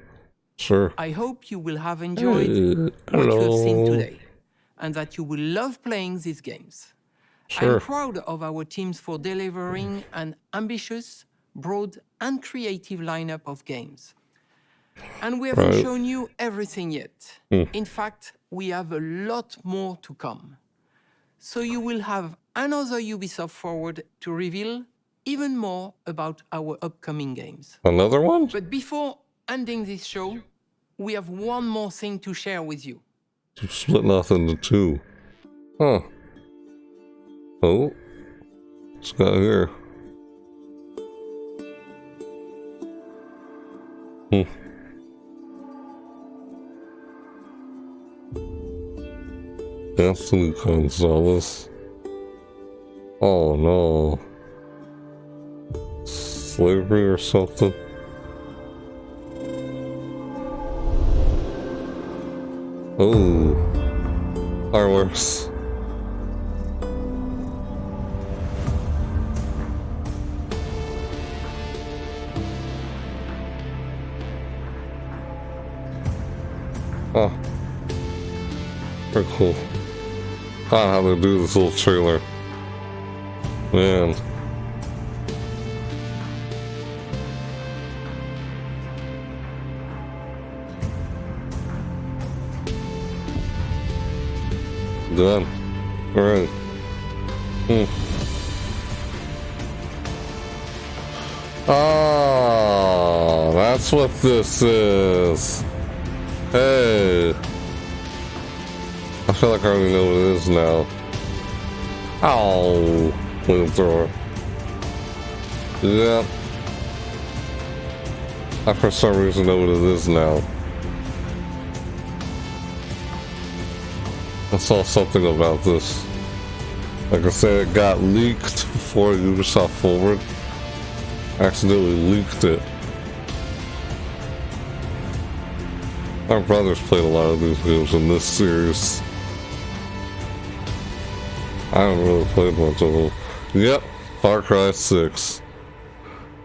Sure. I hope you will have enjoyed what you have seen today, and that you will love playing these games. Sure. I'm proud of our teams for delivering an ambitious, broad, and creative lineup of games. And we haven't shown you everything yet. In fact, we have a lot more to come. So you will have another Ubisoft Forward to reveal even more about our upcoming games. Another one? But before ending this show, we have one more thing to share with you. You've split off into 2. Huh. Oh. What's got here? Anthony Gonzalez. Oh no. Slavery or something? Oh. Fireworks. Oh. Very cool. How they do this little trailer. Man. Done. Alright. Oh, that's what this is. Hey. I feel like I already know what it is now. Ow. Flamethrower. Yeah. I for some reason know what it is now. I saw something about this. Like I said, it got leaked before Ubisoft Forward. Accidentally leaked it. My brother's played a lot of these games in this series. I haven't really played much of them. Yep, Far Cry 6.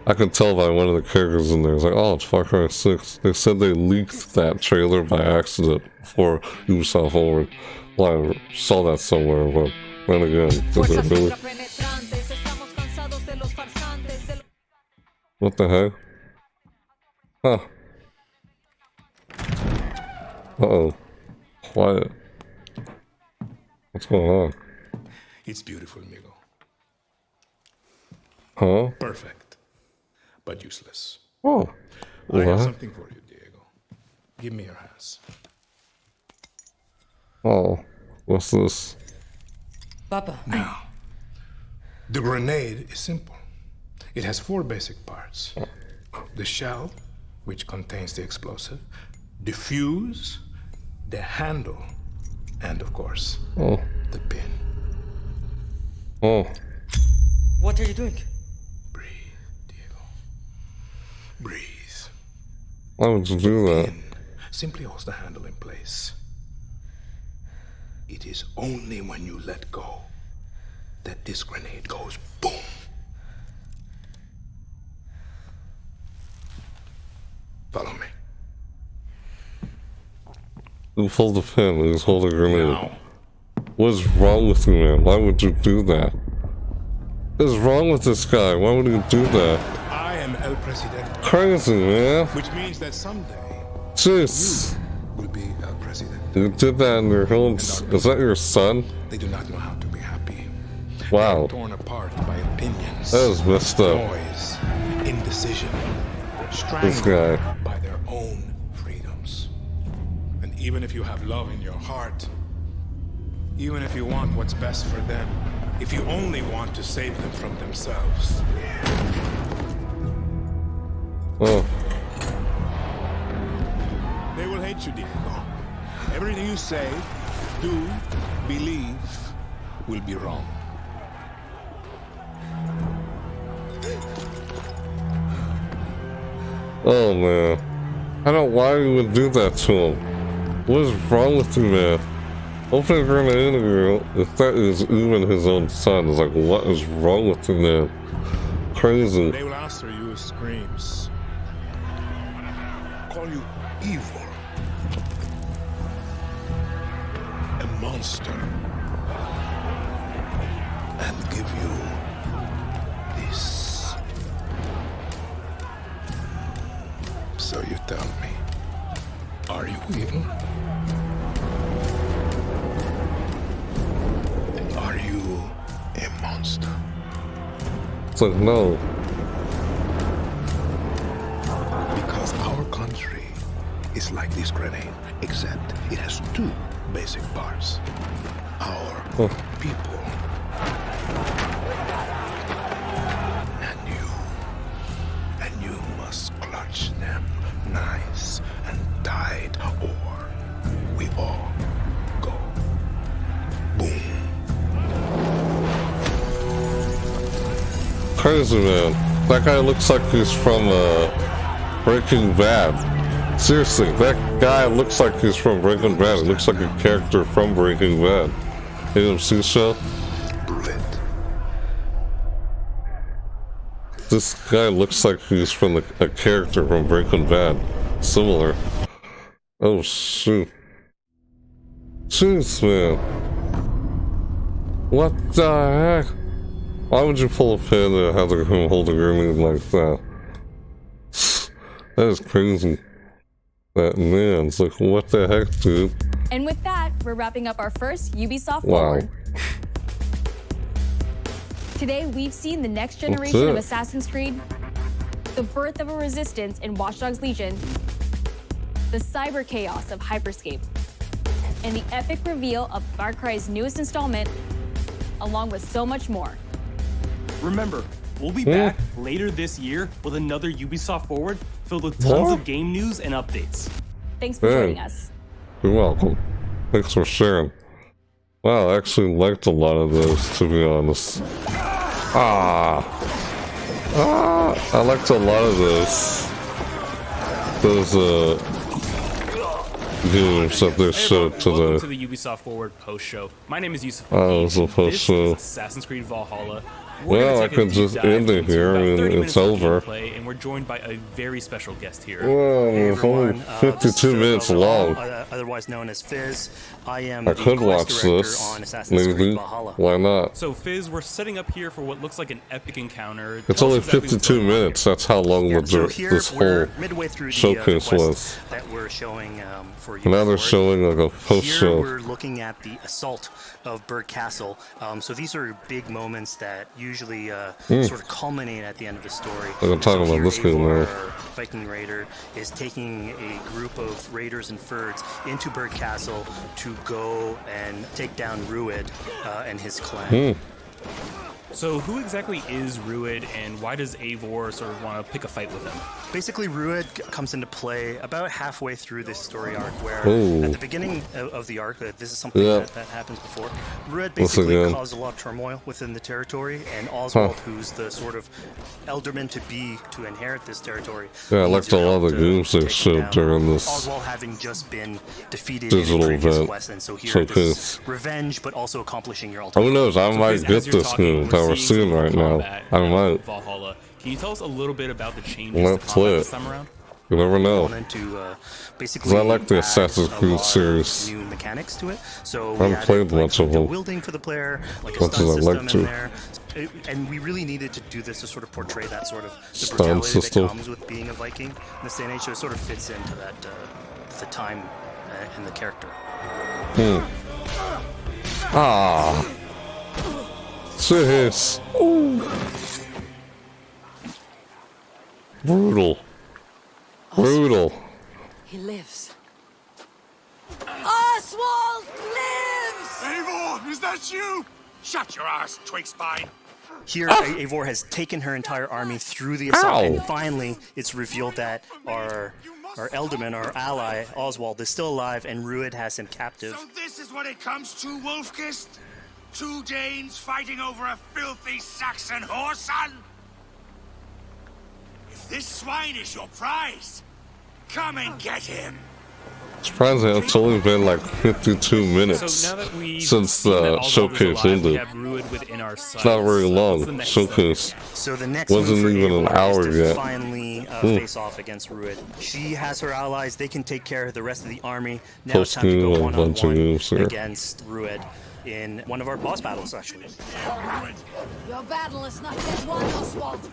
I can tell by one of the characters in there. It's like, oh, it's Far Cry 6. They said they leaked that trailer by accident before Ubisoft Forward. Well, I saw that somewhere, but then again, is it really? What the heck? Huh. Uh-oh. Quiet. What's going on? It's beautiful, Migo. Huh? Perfect. But useless. Oh. I have What? something for you, Diego. Give me your hands. Oh. What's this? Papa. Now, the grenade is simple. It has 4 basic parts. The shell, which contains the explosive, the fuse, the handle, and of course, the pin. Oh. What are you doing? Breathe. Why would you do that? Simply holds the handle in place. It is only when you let go that this grenade goes boom. Follow me. You pulled the pin, he's holding a grenade. What's wrong with you, man? Why would you do that? What's wrong with this guy? Why would he do that? I am El Presidente. Crazy, man. Which means that someday Jeez. will be El Presidente. You did that in your own... Is that your son? They do not know how to be happy. Wow. Torn apart by opinions. That is messed up. Noise, indecision, This guy. strangled by their own freedoms. And even if you have love in your heart, even if you want what's best for them, if you only want to save them from themselves. Oh. They will hate you, Diego. Everything you say, do, believe, will be wrong. Oh, man. I don't know why you would do that to him. What is wrong with you, man? Open a grenade interview, if that is even his own son, it's like, what is wrong with you, man? Crazy. They will answer you with screams. Call you evil. A monster. And give you this. So you tell me, are you evil? And are you a monster? It's like, no. Because our country is like this grenade, except it has 2 basic parts. Our people. And you must clutch them nice and tight, or we all go boom. Crazy, man. That guy looks like he's from Breaking Bad. Seriously, that guy looks like he's from Breaking Bad. He looks like a character from Breaking Bad. AMC show. This guy looks like he's from a character from Breaking Bad. Similar. Oh, shoot. Jeez, man. What the heck? Why would you pull a pin and have him hold a grenade like that? That is crazy. That man, it's like, what the heck, dude? And with that, we're wrapping up our first Ubisoft Wow. Forward. Today, we've seen the next generation of Assassin's Creed, the birth of a resistance in Watch Dogs Legion, the cyber chaos of Hyperscape, and the epic reveal of Far Cry's newest installment, along with so much more. Remember, We'll be back later this year with another Ubisoft Forward filled with tons of game news and updates. Thanks for joining us. You're welcome. Thanks for sharing. Wow, I actually liked a lot of those, to be honest. I liked a lot of those games that they showed today. Welcome to the Ubisoft Forward post show. My name is Yusuf. This is Assassin's Creed Valhalla. Well, I could just end it here and it's over. And we're joined by a very special guest here. Whoa, it's only 52 minutes long. Otherwise known as Fizz. I am I could watch this, maybe. Why not? So Fizz, we're setting up here for what looks like an epic encounter. It's only 52 minutes. That's how long this whole showcase was. That we're showing for you. Now they're showing like a post show. Here we're looking at the assault of Berg Castle. So these are big moments that usually sort of culminate at the end of the story. I'm talking about this game now. Viking Raider is taking a group of raiders and Fyrds into Berg Castle to go and take down Rued and his clan. So who exactly is Rued, and why does Eivor sort of want to pick a fight with him? Basically, Rued comes into play about halfway through this story arc, where at the beginning of the arc, this is something that happens before, Rued basically caused a lot of turmoil within the territory, and Oswald, who's the sort of elderman to inherit this territory. Yeah, I liked a lot of the games they showed during this Oswald having just been defeated digital in a previous event. quest, and so here this is revenge, but also accomplishing your ultimate. Who knows? I might get this game that we're seeing right now. I might. Valhalla. Can you tell us a little bit about the changes Let's to combat play this it. time around? You never know. Basically, I like the Assassin's Creed series. new mechanics to it. So I haven't played much of them. Wielding for the player, like a Much stun as I'd system like to. in there. And we really needed to do this to sort of portray that sort of the Stun brutality system. that comes with being a Viking in this day and age. So it sort of fits into that the time and the character. Sis. Brutal. Brutal. He lives. Oswald lives! Eivor, is that you? Shut your ass, twig spine. Here, Eivor has taken her entire army through the assault, and finally, it's revealed that our Elderman, our ally, Oswald, is still alive, and Rued has him captive. So this is what it comes to, Wolfkist? 2 Danes fighting over a filthy Saxon whoreson? If this swine is your prize, come and get him. Surprisingly, it's only been like 52 minutes since the showcase ended. It's not very long. Showcase So the next wasn't move for even an Eivor hour is to yet. finally face off against Rued. She has her allies; they can take care of the rest of the army. Now it's time to go one-on-one against Rued in one of our boss battles, actually. Your battle is not yet won, Oswald.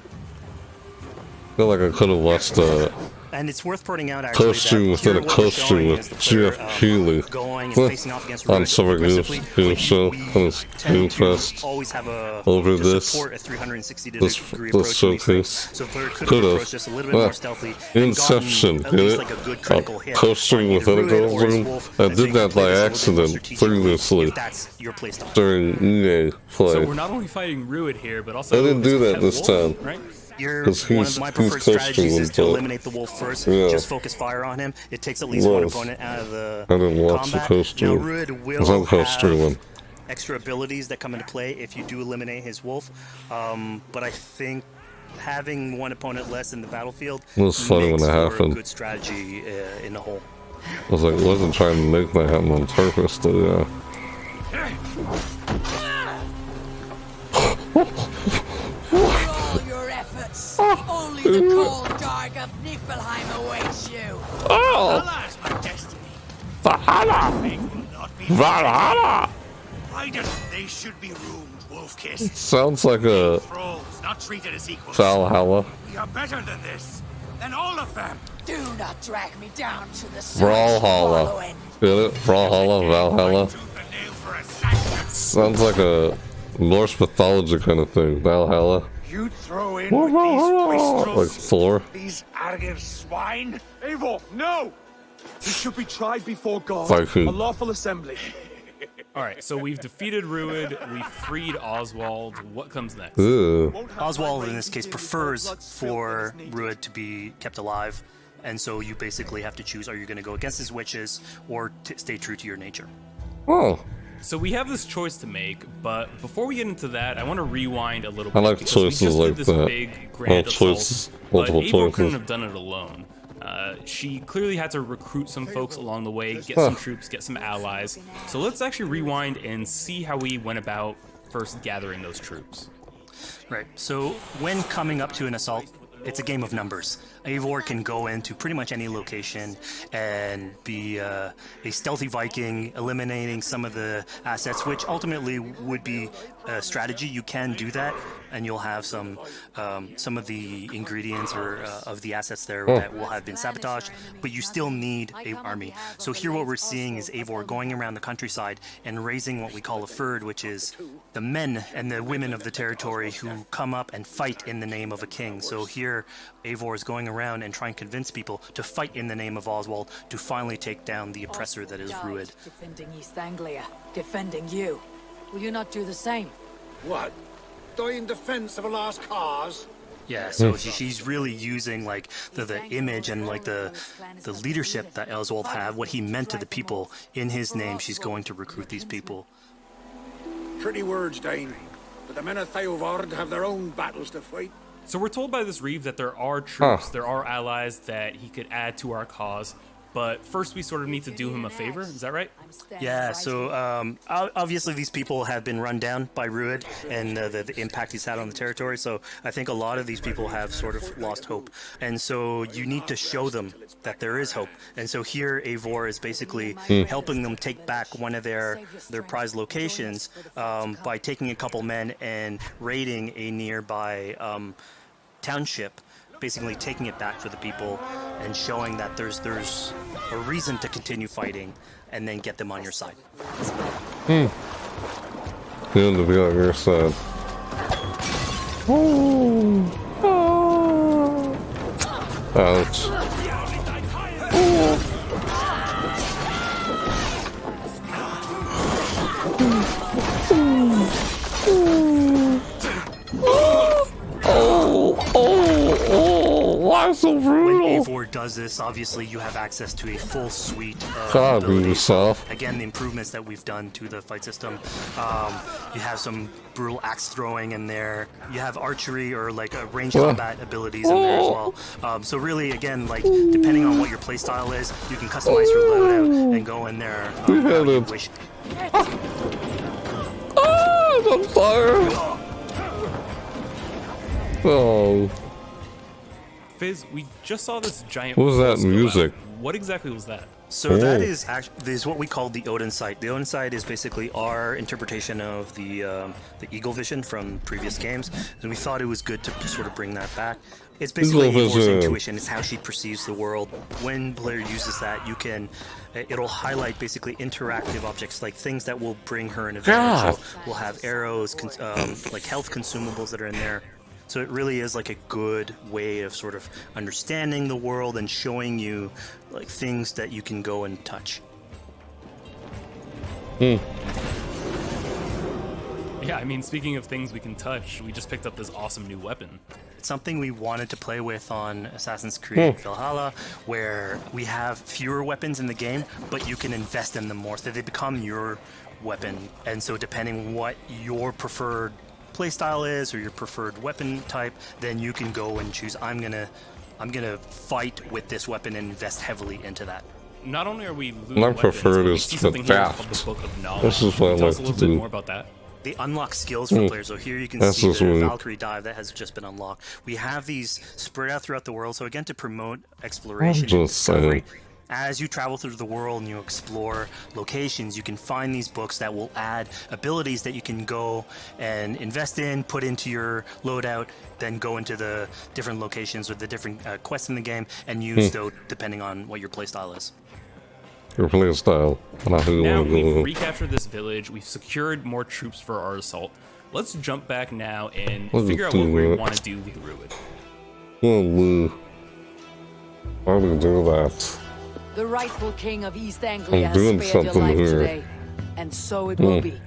I feel like I could have watched the And it's worth pointing out actually costume within a costume with Jeff Healy on Summer Game Show on his Game Fest over this showcase. Could have. Inception, get it? A costume within a girl's room. I did that by accident previously during EA play. So we're not only fighting Rued here, but also I didn't do that this time. Right? One of my preferred strategies is to eliminate the wolf first. Just focus fire on him. It takes at least one opponent out of the I didn't watch combat. the costume. Now, Rued will have extra abilities that come into play if you do eliminate his wolf. But I think having one opponent less in the battlefield It was funny when it makes for a happened. good strategy in the whole. I was like, wasn't trying to make that happen on purpose, though, all your efforts, only the cold dark of Niflheim awaits you. Valhalla's my destiny. Valhalla! Riders, they should be roomed, Wolfkist. Sounds like a Thralls, not treated as equals. Valhalla. We are better than this. Than all of them. Do not drag me down to the Brawlhalla. Get it? Brawlhalla, Valhalla. Sounds like a Norse mythology kind of thing. Valhalla. You throw in What with these Valhalla? Like wastrels, Thor. these arrogant swine. Eivor, no! He should be tried before God. Viking. A lawful assembly. Alright, so we've defeated Rued, we freed Oswald. What comes next? Oswald, in this case, prefers for Rued to be kept alive, and so you basically have to choose, are you going to go against his wishes or stay true to your nature? Oh. So we have this choice to make, but before we get into that, I want to rewind a little bit. I like because choices we just like did this that. big grand Choices, assault, but multiple Eivor choices. couldn't have done it alone. She clearly had to recruit some folks along the way, get some troops, get some allies. So let's actually rewind and see how we went about first gathering those troops. Right, so when coming up to an assault, it's a game of numbers. Eivor can go into pretty much any location and be a stealthy Viking, eliminating some of the assets, which ultimately would be a strategy. You can do that, and you'll have some of the ingredients or of the assets there that will have been sabotaged, but you still need an army. So here what we're seeing is Eivor going around the countryside and raising what we call a fyrd, which is the men and the women of the territory who come up and fight in the name of a king. So here Eivor is going around and trying to convince people to fight in the name of Oswald to finally take down the oppressor that is Rued. Defending East Anglia, defending you. Will you not do the same? What? Die in defense of a lost cause? Yeah, so she's really using like the image and like the leadership that Oswald had, what he meant to the people in his name. She's going to recruit these people. Pretty words, Dane. But the men of Theovard have their own battles to fight. So we're told by this Reeve that there are troops, there are allies that he could add to our cause, but first we sort of need to do him a favor, is that right? Yeah, so obviously these people have been run down by Rued and the impact he's had on the territory, so I think a lot of these people have sort of lost hope. And so you need to show them that there is hope. And so here Eivor is basically helping them take back one of their prized locations by taking a couple men and raiding a nearby township, basically taking it back for the people and showing that there's a reason to continue fighting and then get them on your side. Them to be on your side. Ouch. Why so brutal? When Eivor does this, obviously you have access to a full suite of God, abilities. Ubisoft. Again, the improvements that we've done to the fight system. You have some brutal axe throwing in there. You have archery or like ranged combat abilities in there as well. So really, again, like depending on what your playstyle is, you can customize your loadout and go in there how you wish. I'm sorry. Oh. Fizz, we just saw this giant... What was that music? What exactly was that? So that is what we call the Odin sight. The Odin sight is basically our interpretation of the Eagle Vision from previous games, and we thought it was good to sort of bring that back. It's basically Eivor's intuition. It's how she perceives the world. When the player uses that, it'll highlight basically interactive objects, like things that will bring her an advantage. We'll have arrows, like health consumables that are in there. So it really is like a good way of sort of understanding the world and showing you like things that you can go and touch. Yeah, I mean, speaking of things we can touch, we just picked up this awesome new weapon. It's something we wanted to play with on Assassin's Creed Valhalla, where we have fewer weapons in the game, but you can invest in them more, so they become your weapon. And so depending what your preferred playstyle is or your preferred weapon type, then you can go and choose, I'm gonna fight with this weapon and invest heavily into that. Not only are we looting My preferred is the daft. Book of Knowledge. This is what I Tell like us a to little bit do. more about that. They unlock skills for players. So here you can That's see just the weird. Valkyrie dive that has just been unlocked. We have these spread out throughout the world. So again, to promote exploration and discovery. As you travel through the world and you explore locations, you can find these books that will add abilities that you can go and invest in, put into your loadout, then go into the different locations or the different quests in the game and use those depending on what your playstyle is. Your playstyle. Now we've recaptured this village, we've secured more troops for our assault. Let's jump back now and figure out what we want to do with Rued. Why do we do that? The rightful king of East Anglia I'm has doing spared your something life here. today. And so it will be.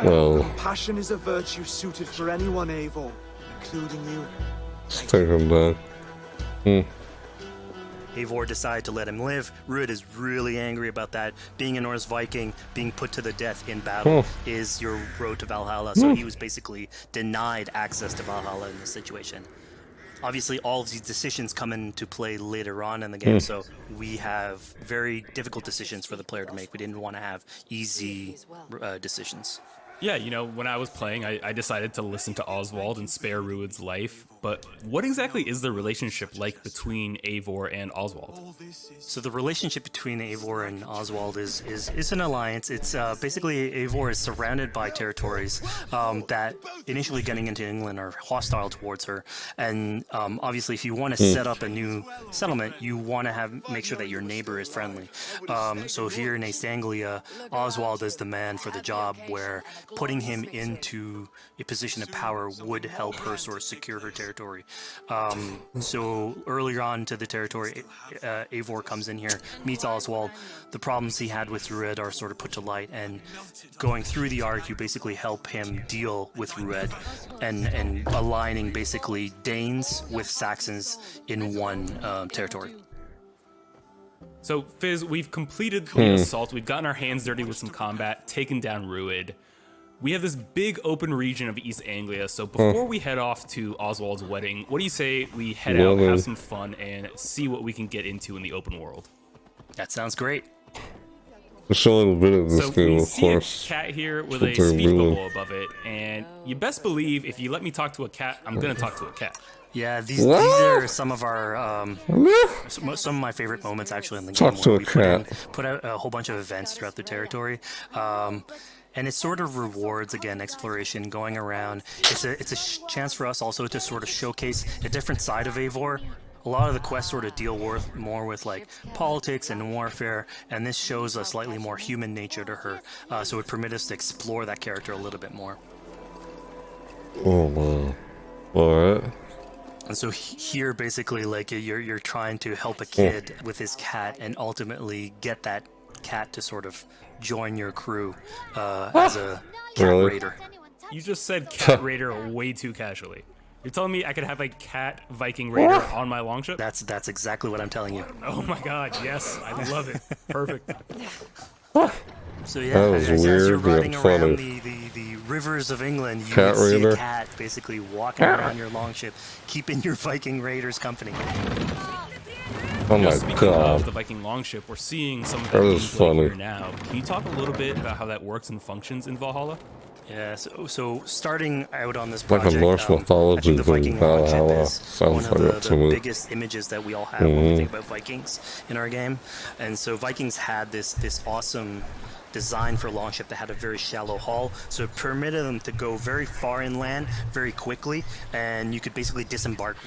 Well, compassion is a virtue suited for anyone, Eivor, including you. let's take him back. Eivor decided to let him live. Ruud is really angry about that. Being a Norse Viking, being put to the death in battle is your road to Valhalla. So he was basically denied access to Valhalla in this situation. Obviously, all of these decisions come into play later on in the game, so we have very difficult decisions for the player to make. We didn't want to have easy decisions. Yeah, you know, when I was playing, I decided to listen to Oswald and spare Ruud's life. But what exactly is the relationship like between Eivor and Oswald? So the relationship between Eivor and Oswald is an alliance. It's basically Eivor is surrounded by territories that initially getting into England are hostile towards her. And obviously, if you want to set up a new settlement, you want to make sure that your neighbor is friendly. So here in East Anglia, Oswald is the man for the job, where putting him into a position of power would help her sort of secure her territory. So earlier on to the territory, Eivor comes in here, meets Oswald. The problems he had with Ruud are sort of put to light, and going through the arc, you basically help him deal with Ruud and aligning basically Danes with Saxons in one territory. So, Fizz, we've completed the assault. We've gotten our hands dirty with some combat, taken down Ruud. We have this big open region of East Anglia, so before we head off to Oswald's wedding, what do you say we head out, have some fun, and see what we can get into in the open world? That sounds great. So a little bit of this game, we of see course. a cat here with a speech bubble above it, and you best believe if you let me talk to a cat, I'm going to talk to a cat. Yeah, these are some of our some of my favorite moments actually in the game. Talk to a cat. Put out a whole bunch of events throughout the territory. And it sort of rewards, again, exploration, going around. It's a chance for us also to sort of showcase a different side of Eivor. A lot of the quests sort of deal more with like politics and warfare, and this shows a slightly more human nature to her. So it permits us to explore that character a little bit more. Oh wow! All right. And so here, basically, like you're trying to help a kid with his cat, and ultimately get that cat to sort of join your crew as a cat raider. You just said cat raider way too casually. You're telling me I could have a cat Viking raider on my longship? That's exactly what I'm telling you. Oh my god, yes, I love it. Perfect. So yeah, as you're riding around the rivers of England, you would see a cat basically walking around your longship, keeping your Viking raiders company. Oh my Speaking god. of the Viking longship, we're seeing some of that gameplay here now. Can you talk a little bit about how that works and functions in Valhalla? Yeah, so starting out on this Like project, a Norse mythology I think the Viking Valhalla longship is one of the biggest images that we all have when we think about Vikings in our game. And so Vikings had this awesome design for a longship that had a very shallow hull, so it permitted them to go very far inland very quickly, and you could basically disembark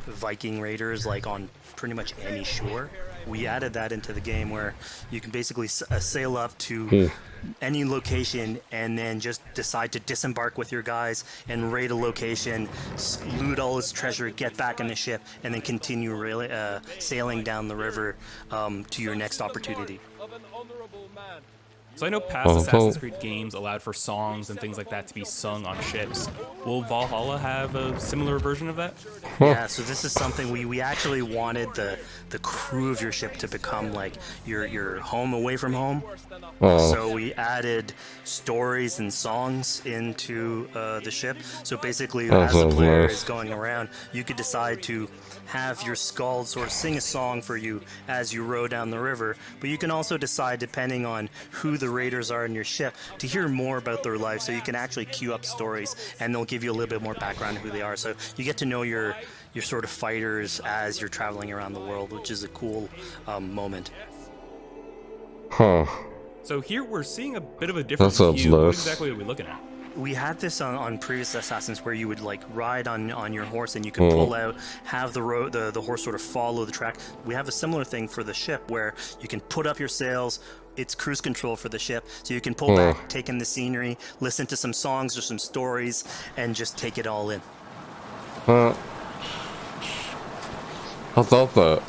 Viking raiders like on pretty much any shore. We added that into the game where you can basically sail up to any location and then just decide to disembark with your guys and raid a location, loot all its treasure, get back in the ship, and then continue sailing down the river to your next opportunity. So I know past Assassin's Creed games allowed for songs and things like that to be sung on ships. Will Valhalla have a similar version of that? Yeah, so this is something we actually wanted the crew of your ship to become like your home away from home. So we added stories and songs into the ship. So basically, as the player is going around, you could decide to have your skald sort of sing a song for you as you row down the river, but you can also decide, depending on who the raiders are in your ship, to hear more about their life, so you can actually queue up stories and they'll give you a little bit more background on who they are, so you get to know your sort of fighters as you're traveling around the world, which is a cool moment. So here we're seeing a bit of a different view. What exactly are we looking at? We had this on previous Assassins where you would like ride on your horse and you could pull out, have the horse sort of follow the track. We have a similar thing for the ship where you can put up your sails. It's cruise control for the ship, so you can pull back, take in the scenery, listen to some songs or some stories, and just take it all in. I thought that.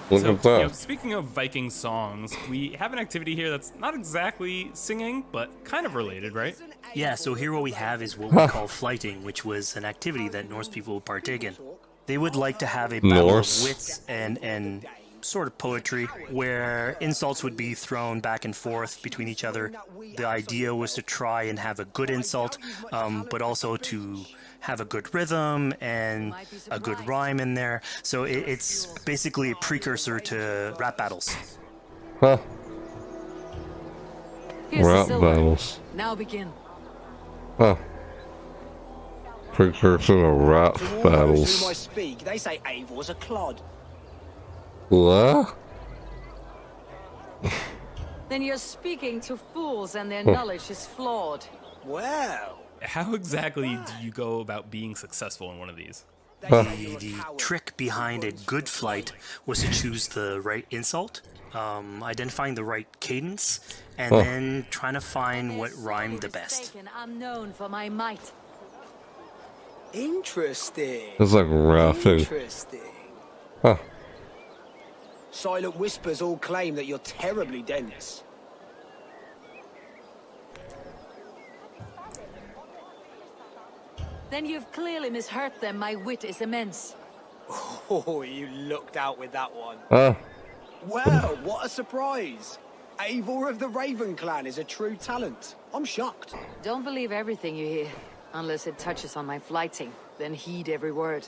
Look So, at that. you know, speaking of Viking songs, we have an activity here that's not exactly singing, but kind of related, right? Yeah, so here what we have is what we call flighting, which was an activity that Norse people would partake in. They would like to have a battle Norse. of wits and sort of poetry where insults would be thrown back and forth between each other. The idea was to try and have a good insult, but also to have a good rhythm and a good rhyme in there. So it's basically a precursor to rap battles. Huh. Rap battles. Now begin. Huh. Precursor to rap battles. Whom I speak, they say Eivor's a clod. What? Then you're speaking to fools and their knowledge is flawed. Well, How exactly do you go about being successful in one of these? The trick behind a good flight was to choose the right insult, identifying the right cadence, and then trying to find what rhymed the best. I'm known for my might. interesting. It's like rapping. Interesting. Huh. Silent whispers all claim that you're terribly dense. Then you've clearly misheard them. My wit is immense. Oh, you looked out with that one. Well, what a surprise. Eivor of the Raven Clan is a true talent. I'm shocked. Don't believe everything you hear, unless it touches on my flighting. Then heed every word.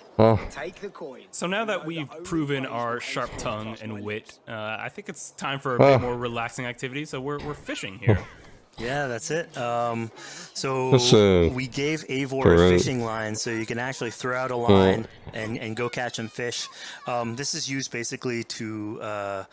Take the coin. So now that we've proven our sharp tongue and wit, I think it's time for a bit more relaxing activity. So we're fishing here. Yeah, that's it. So we gave Eivor a fishing line, so you can actually throw out a line and go catch some fish. This is used basically to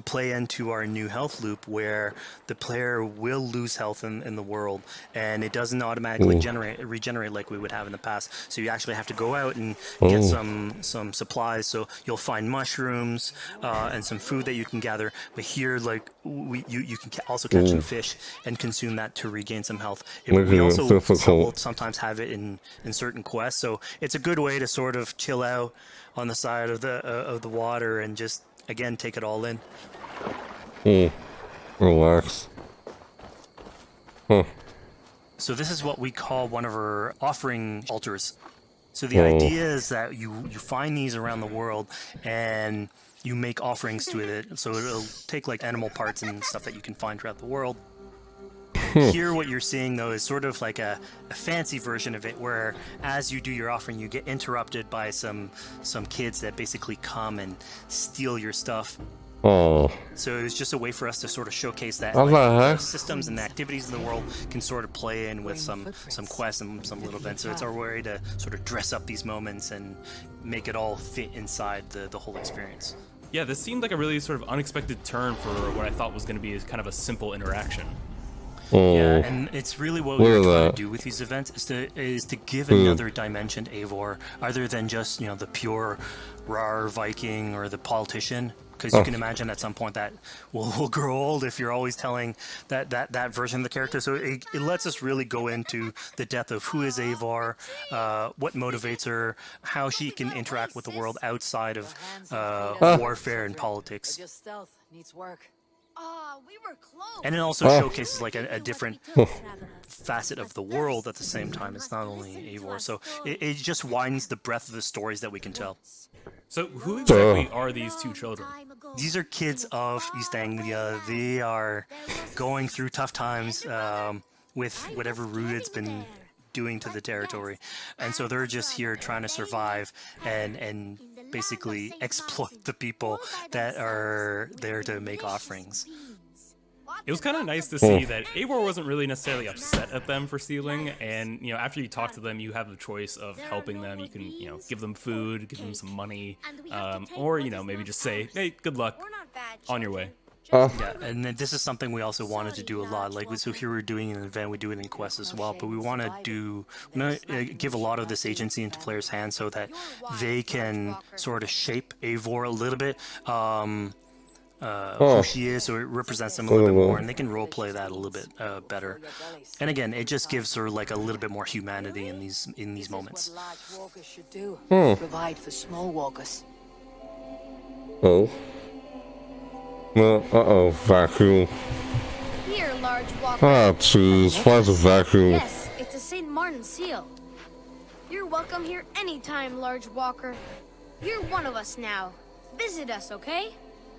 play into our new health loop, where the player will lose health in the world, and it doesn't automatically regenerate like we would have in the past. So you actually have to go out and get some supplies. So you'll find mushrooms and some food that you can gather. But here, like you can also catch some fish and consume that to regain some health. We also will sometimes have it in certain quests. So it's a good way to sort of chill out on the side of the water and just, again, take it all in. Relax. So this is what we call one of our offering altars. So the idea is that you find these around the world and you make offerings to it. So it'll take like animal parts and stuff that you can find throughout the world. Here what you're seeing though is sort of like a fancy version of it, where as you do your offering you get interrupted by some kids that basically come and steal your stuff. So it's just a way for us to sort of showcase that the systems and the activities in the world can sort of play in with some quests and some little events. So it's our way to sort of dress up these moments and make it all fit inside the whole experience. Yeah, this seemed like a really sort of unexpected turn for what I thought was going to be kind of a simple interaction. Yeah, and it's really what we're trying to do with these events is to give another dimension to Eivor, other than just, you know, the pure rar Viking or the politician. Because you can imagine at some point that will grow old if you're always telling that version of the character. So it lets us really go into the depth of who is Eivor, what motivates her, how she can interact with the world outside of warfare and politics. Your stealth needs work. We were close. And it also showcases like a different facet of the world at the same time. It's not only Eivor, so it just widens the breadth of the stories that we can tell. So who exactly are these two children? These are kids of East Anglia. They are going through tough times with whatever Rued's been doing to the territory. And so they're just here trying to survive and basically exploit the people that are there to make offerings. It was kind of nice to see that Eivor wasn't really necessarily upset at them for stealing, and, you know, after you talk to them, you have the choice of helping them. You can, you know, give them food, give them some money, or, you know, maybe just say, hey, good luck, on your way. Yeah, and then this is something we also wanted to do a lot. Like, so here we're doing an event, we do it in quests as well, but we want to give a lot of this agency into players' hands so that they can sort of shape Eivor a little bit. who she is, so it represents them a little bit more, and they can role play that a little bit better. And again, it just gives her like a little bit more humanity in these moments. Provide for small walkers. Oh. Uh-oh, vacuum. Here, large walker. Ah, jeez, why is a vacuum? Yes, it's a St. Martin seal. You're welcome here anytime, large walker. You're one of us now. Visit us, okay?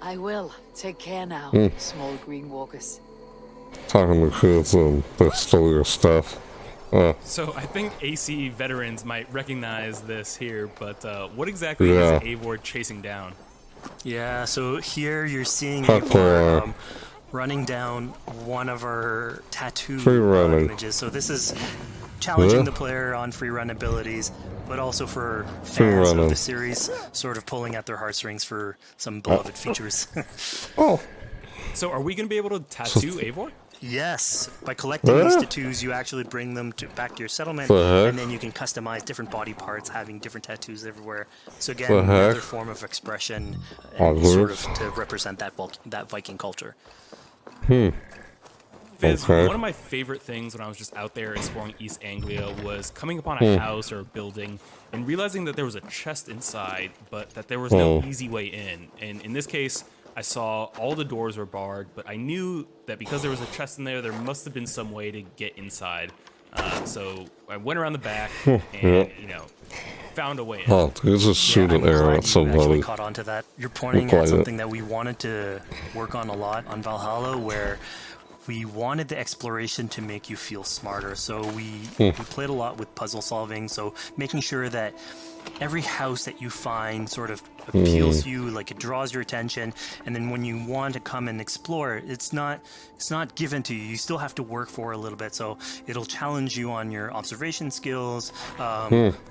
I will. Take care now, small green walkers. Talking to kids and they steal your stuff. So I think AC veterans might recognize this here, but what exactly is Eivor chasing down? Yeah, so here you're seeing Eivor running down one of our tattoo images. So this is challenging the player on free run abilities, but also for fans of the series, sort of pulling at their heartstrings for some beloved features. So are we going to be able to tattoo Eivor? Yes, by collecting these tattoos, you actually bring them back to your settlement, and then you can customize different body parts, having different tattoos everywhere. So again, another form of expression, and sort of to represent that Viking culture. Fizz, one of my favorite things when I was just out there exploring East Anglia was coming upon a house or a building and realizing that there was a chest inside, but that there was no easy way in. And in this case, I saw all the doors were barred, but I knew that because there was a chest in there must have been some way to get inside. So I went around the back and, found a way in. Oh, you just shoot an arrow at somebody. Actually caught on to that. You're pointing at something that we wanted to work on a lot on Valhalla, where we wanted the exploration to make you feel smarter. So we played a lot with puzzle solving, so making sure that every house that you find sort of appeals to you, like it draws your attention, and then when you want to come and explore, it's not given to you. You still have to work for it a little bit, so it'll challenge you on your observation skills,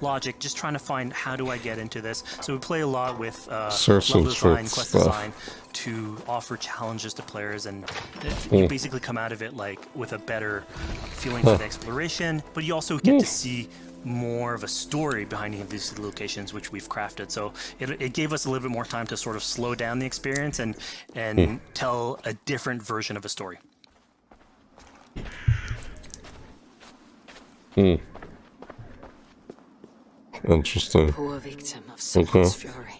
logic, just trying to find how do I get into this. So we play a lot with level design, quest design, to offer challenges to players, and you basically come out of it like with a better feeling for the exploration, but you also get to see more of a story behind any of these locations, which we've crafted. So it gave us a little bit more time to sort of slow down the experience and tell a different version of a story. Interesting. Poor victim of someone's fury.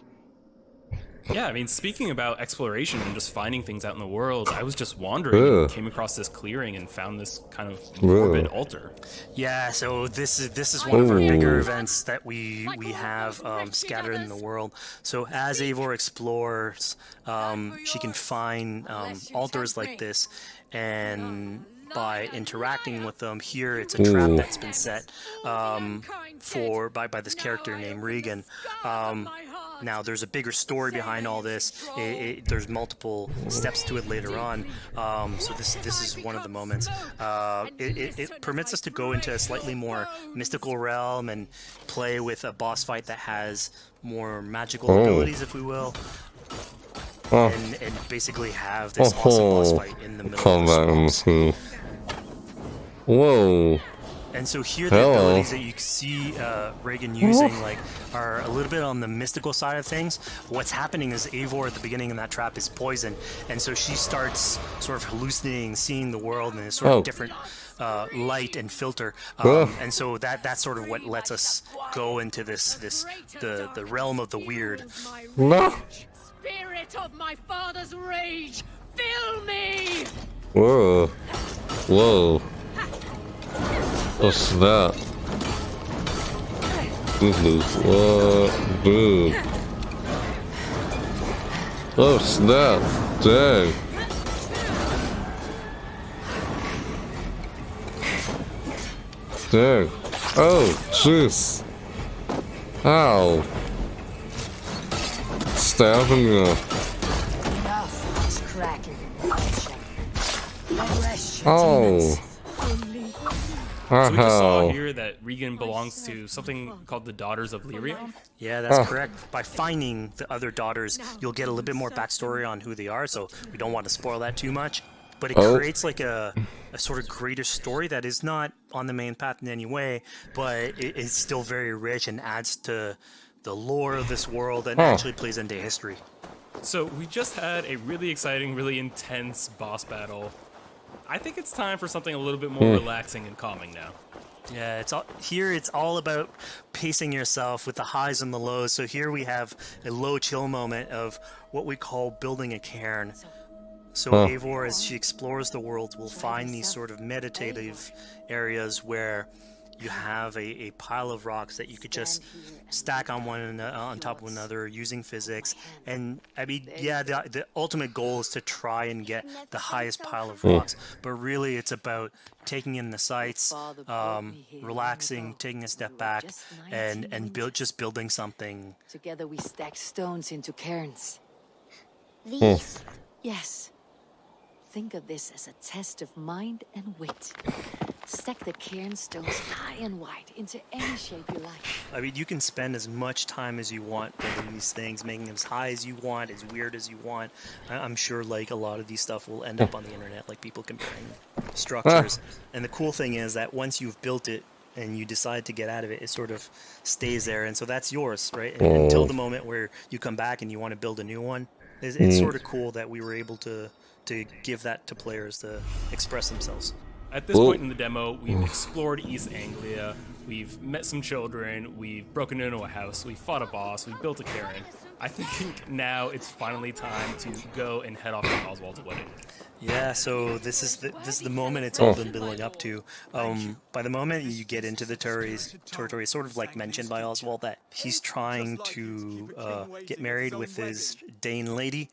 Yeah, I mean, speaking about exploration and just finding things out in the world, I was just wandering and came across this clearing and found this kind of morbid altar. Yeah, so this is one of our bigger events that we have scattered in the world. So as Eivor explores, she can find altars like this, and by interacting with them, here it's a trap that's been set by this character named Regan. Now, there's a bigger story behind all this. There's multiple steps to it later on. So this is one of the moments. It permits us to go into a slightly more mystical realm and play with a boss fight that has more magical abilities, if we will. And basically have this awesome boss fight in the middle of the Whoa. And so here the abilities that you see Reagan using are a little bit on the mystical side of things. What's happening is Eivor at the beginning in that trap is poisoned, and so she starts sort of hallucinating, seeing the world in a sort of different light and filter. And so that's sort of what lets us go into the realm of the weird. Spirit of my father's rage, fill me! Whoa. Whoa. What's that? This is what, dude? Oh snap! Dang! Dang! Oh jeez! Ow! Stabbing you! Oh! So we just saw here that Regan belongs to something called the Daughters of Lyrion? Yeah, that's correct. By finding the other daughters, you'll get a little bit more backstory on who they are, so we don't want to spoil that too much. But it creates like a sort of greater story that is not on the main path in any way, but it's still very rich and adds to the lore of this world and actually plays into history. So we just had a really exciting, really intense boss battle. I think it's time for something a little bit more relaxing and calming now. Yeah, it's all about pacing yourself with the highs and the lows. So here we have a low chill moment of what we call building a cairn. So Eivor, as she explores the world, will find these sort of meditative areas where you have a pile of rocks that you could just stack on top of one another using physics. And I mean, yeah, the ultimate goal is to try and get the highest pile of rocks, but really it's about taking in the sights, relaxing, taking a step back, and just building something. Together we stack stones into cairns. These? Yes. Think of this as a test of mind and wit. Stack the cairn stones high and wide into any shape you like. I mean, you can spend as much time as you want building these things, making them as high as you want, as weird as you want. I'm sure, like, a lot of these stuff will end up on the internet, like people comparing structures. And the cool thing is that once you've built it and you decide to get out of it, it sort of stays there. And so that's yours, right? And until the moment where you come back and you want to build a new one. It's sort of cool that we were able to give that to players to express themselves. At this point in the demo, we've explored East Anglia, we've met some children, we've broken into a house, we've fought a boss, we've built a cairn. I think now it's finally time to go and head off to Oswald's wedding. Yeah, so this is the moment it's all been building up to. By the moment you get into the territory, sort of like mentioned by Oswald, that he's trying to get married with his Dane lady.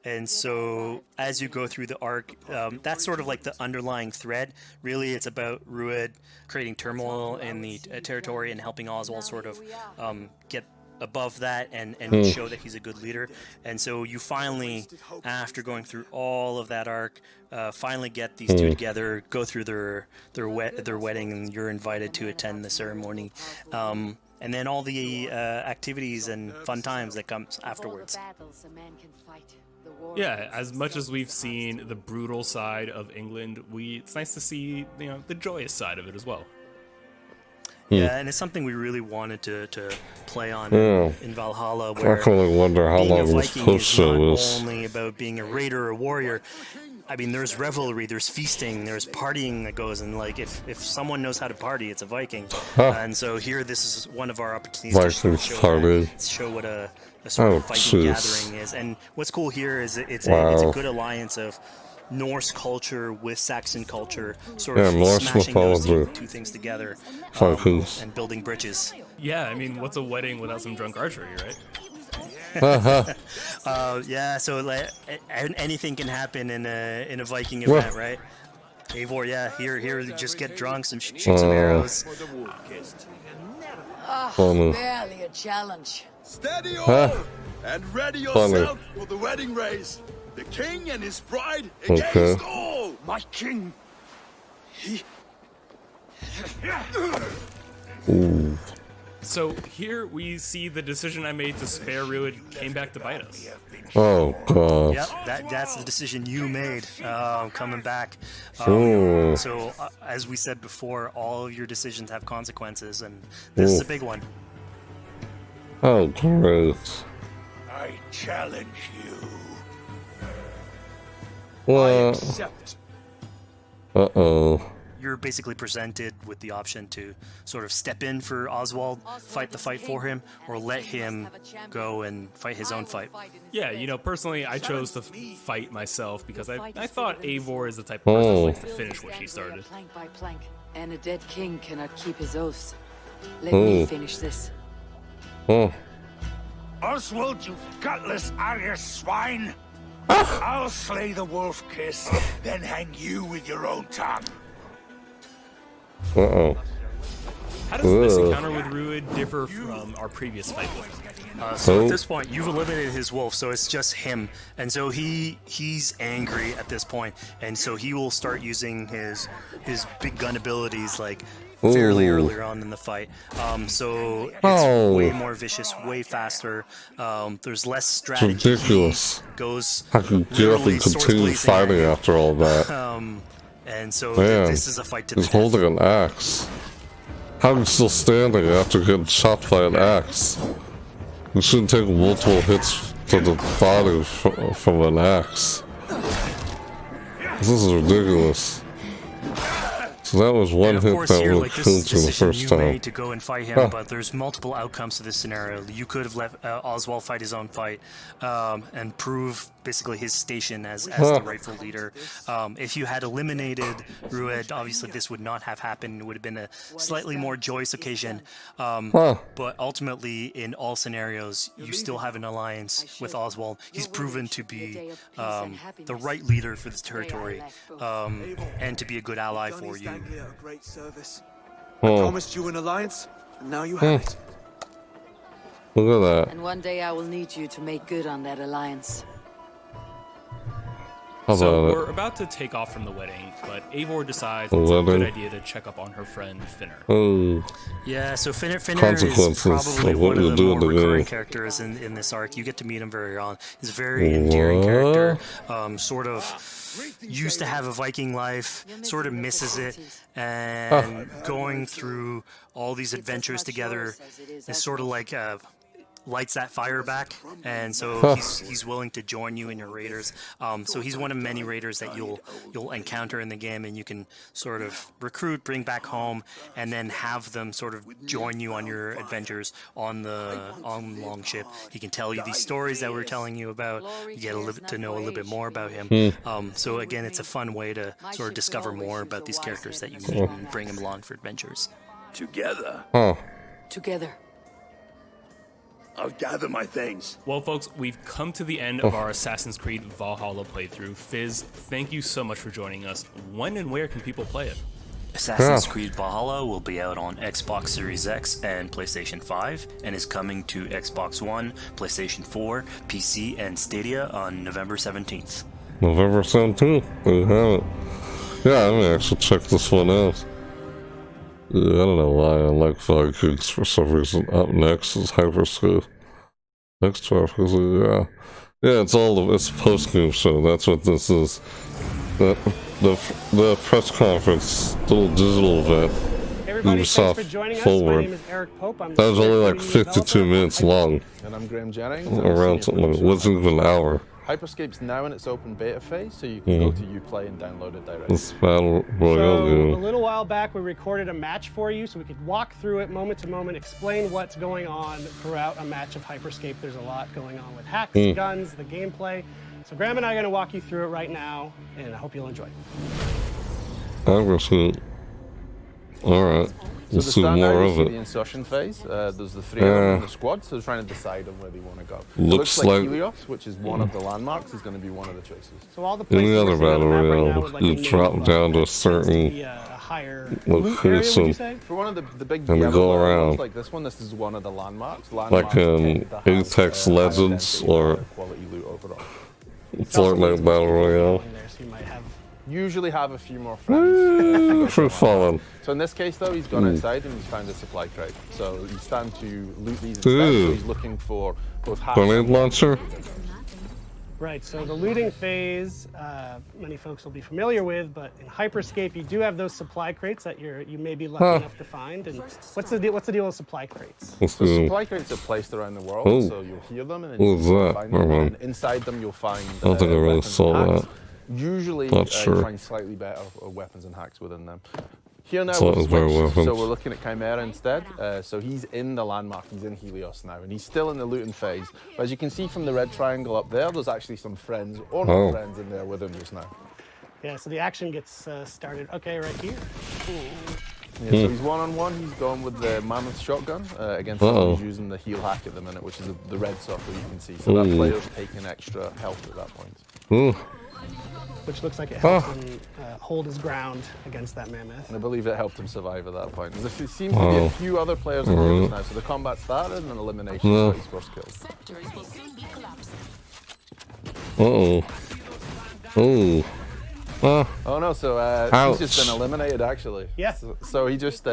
And so as you go through the arc, that's sort of like the underlying thread. Really, it's about Rued creating turmoil in the territory and helping Oswald sort of get above that and show that he's a good leader. And so you finally, after going through all of that arc, finally get these two together, go through their wedding, and you're invited to attend the ceremony. And then all the activities and fun times that comes afterwards. Yeah, as much as we've seen the brutal side of England, it's nice to see, the joyous side of it as well. Yeah, and it's something we really wanted to play on in Valhalla, where I really wonder how being a long this Viking post is show not is. only about being a raider or warrior. I mean, there's revelry, there's feasting, there's partying that goes, and like if someone knows how to party, it's a Viking. And so here, this is one of our opportunities to show what a sort of Viking gathering is. And what's cool here is it's a good alliance of Norse culture with Saxon culture, sort of smashing those two things together and building bridges. Yeah, I mean, what's a wedding without some drunk archery, right? Yeah, so like anything can happen in a Viking event, right? Eivor, yeah, here, just get drunk, shoot some arrows. Barely a challenge. Steady on and ready yourself for the wedding race. The king and his bride against all. My king. So here we see the decision I made to spare Rued came back to bite us. Oh god. Yep, that's the decision you made coming back. So as we said before, all of your decisions have consequences, and this is a big one. Oh, gross. I challenge you. What? Uh-oh. You're basically presented with the option to sort of step in for Oswald, fight the fight for him, or let him go and fight his own fight. Yeah, personally, I chose to fight myself because I thought Eivor is the type of person who likes to finish what she started. Plank by plank, and a dead king cannot keep his oaths. Let me finish this. Oswald, you gutless Arya swine! I'll slay the wolf kiss, then hang you with your own tongue. Uh-oh. How does this encounter with Rued differ from our previous fight with him? So at this point, you've eliminated his wolf, so it's just him. And so he's angry at this point, and so he will start using his big gun abilities, like, fairly earlier on in the fight. So it's way more vicious, way faster. There's less strategy. It's ridiculous. Goes I can get up and continue fighting after all that. And so this is a fight to the he's death. holding an axe. How he's still standing after getting shot by an axe? You shouldn't take multiple hits to the body from an axe. This is ridiculous. So that was one hit that would kill you the first time. Made to go and fight him, but there's multiple outcomes to this scenario. You could have let Oswald fight his own fight and prove basically his station as the rightful leader. If you had eliminated Rued, obviously this would not have happened. It would have been a slightly more joyous occasion. But ultimately, in all scenarios, you still have an alliance with Oswald. He's proven to be the right leader for this territory and to be a good ally for you. A great service. I promised you an alliance, and now you have it. Look at that. And one day I will need you to make good on that alliance. So we're about to take off from the wedding, but Eivor decides it's a good idea to check up on her friend Finner. Oh. Yeah, so Finner is probably one of the more recurring characters in this arc. You get to meet him very early on. He's a very endearing character, sort of used to have a Viking life, sort of misses it, and going through all these adventures together is sort of like lights that fire back, and so he's willing to join you in your raiders. So he's one of many raiders that you'll encounter in the game, and you can sort of recruit, bring back home, and then have them sort of join you on your adventures on Longship. He can tell you these stories that we're telling you about. You get to know a little bit more about him. So again, it's a fun way to sort of discover more about these characters that you meet and bring them along for adventures. Together. Together. I'll gather my things. Well, folks, we've come to the end of our Assassin's Creed Valhalla playthrough. Fizz, thank you so much for joining us. When and where can people play it? Assassin's Creed Valhalla will be out on Xbox Series X and PlayStation 5, and is coming to Xbox One, PlayStation 4, PC, and Stadia on November 17th. November 17th? There you have it. Yeah, I may actually check this one out. Yeah, I don't know why I like Vikings for some reason. Up next is Hyperscape. Next to Hyperscape, yeah, it's post-game show. That's what this is. The press conference, little digital event. Hey everybody, thanks for joining us. My name is Eric Pope. I'm that was only like 52 minutes long. And I'm Graham Jennings. Around something. It wasn't even an hour. Hyperscape's now in its open beta phase, so you can go to Uplay and download it directly. This battle royale game. A little while back, we recorded a match for you, so we could walk through it moment to moment, explain what's going on throughout a match of Hyperscape. There's a lot going on with hacks, guns, the gameplay. So Graham and I are going to walk you through it right now, and I hope you'll enjoy it. Hyperscape. All right. We'll see more of it. The insertion phase. There's the three of them in the squad, so they're trying to decide on where they want to go. Looks like Helios, which is one of the landmarks, is going to be one of the choices. So all the in the other battle royale, you drop down to a certain location For one of the big and go around. Like this one, this is one of the landmarks. Like in Apex Legends or Fortnite Battle Royale. Usually have a few more friends. For fun. So in this case though, he's gone outside and he's found a supply crate. So he's starting to loot these instead. So he's looking for both grenade launcher. Right, so the looting phase, many folks will be familiar with, but in Hyperscape you do have those supply crates that you may be lucky enough to find. And what's the deal with supply crates? So supply crates are placed around the world, so you'll hear them and then you'll find them. And inside them you'll find I don't think I really saw that. Usually Not sure. find slightly better weapons and hacks within them. Here now So we're looking at Chimera instead. So he's in the landmark, he's in Helios now, and he's still in the looting phase. But as you can see from the red triangle up there, there's actually some friends or no friends in there with him just now. Yeah, so the action gets started, okay, right here. Yeah, so he's one-on-one, he's going with the Mammoth shotgun against someone who's using the heal hack at the minute, which is the red circle you can see. So that player's taking extra health at that point. Which looks like it helped him hold his ground against that mammoth. And I believe it helped him survive at that point. There seems to be a few other players in here just now, so the combat started and then elimination got his first kills. Oh no, so he's just been eliminated actually. Yeah. So he just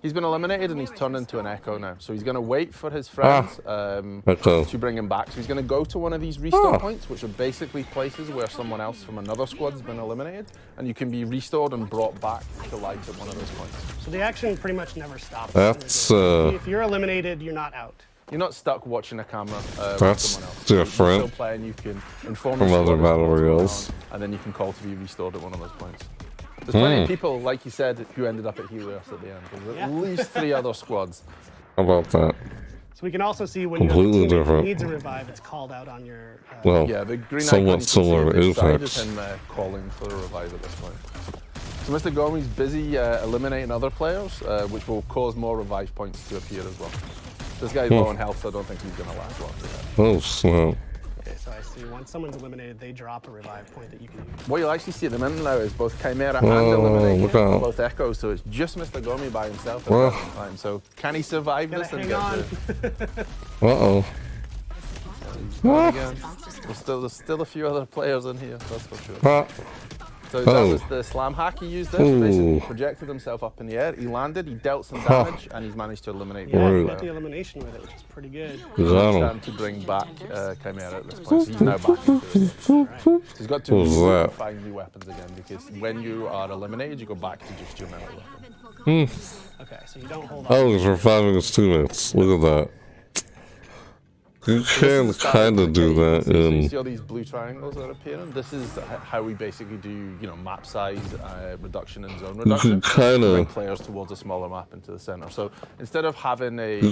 he's been eliminated and he's turned into an echo now. So he's going to wait for his friends to bring him back. So he's going to go to one of these restore points, which are basically places where someone else from another squad's been eliminated, and you can be restored and brought back to life at one of those points. So the action pretty much never stops. That's if you're eliminated, you're not out. You're not stuck watching a camera with That's someone else. different You still play and you can inform from the other squad as to battle what's going royals. on, and then you can call to be restored at one of those points. There's plenty of people, like you said, who ended up at Helios at the end. There's at least 3 other squads. How about that? So we can also see when your Completely teammate different. needs a revive, it's called out on your. Well, yeah, the green somewhat icon you can see similar on to this side Apex. is him calling for a revive at this point. So Mr. Gomi's busy eliminating other players, which will cause more revive points to appear as well. This guy's low on health, so I don't think he's going to last long. Oh, snap. Okay, so I see once someone's eliminated, they drop a revive point that you can use. What you'll actually see at the minute now is both Chimera and Whoa, Elimination, look out. both echoes, so it's just Mr. Gomi by himself at Whoa. the present time. So can he survive this and Hang get on. Uh-oh. again? There's still a few other players in here, that's for sure. Ah. So Oh. that was the slam hack he used there. Basically, he projected himself up in the air. He landed, he dealt some damage, and he's managed to eliminate Yeah, one he player. got the elimination with it, which is pretty good. He's trying to bring back Chimera at this point, so he's now back into it. So he's got to What was that? find new weapons again, because when you are eliminated, you go back to just your melee weapon. Okay, so you don't hold on. Oh, he's reviving his teammates. Look at that. You can kind of do that So you in... see all these blue triangles that are appearing? This is how we basically do, map size reduction and zone reduction. kinda- Bring players towards a smaller map into the center. So instead of having a,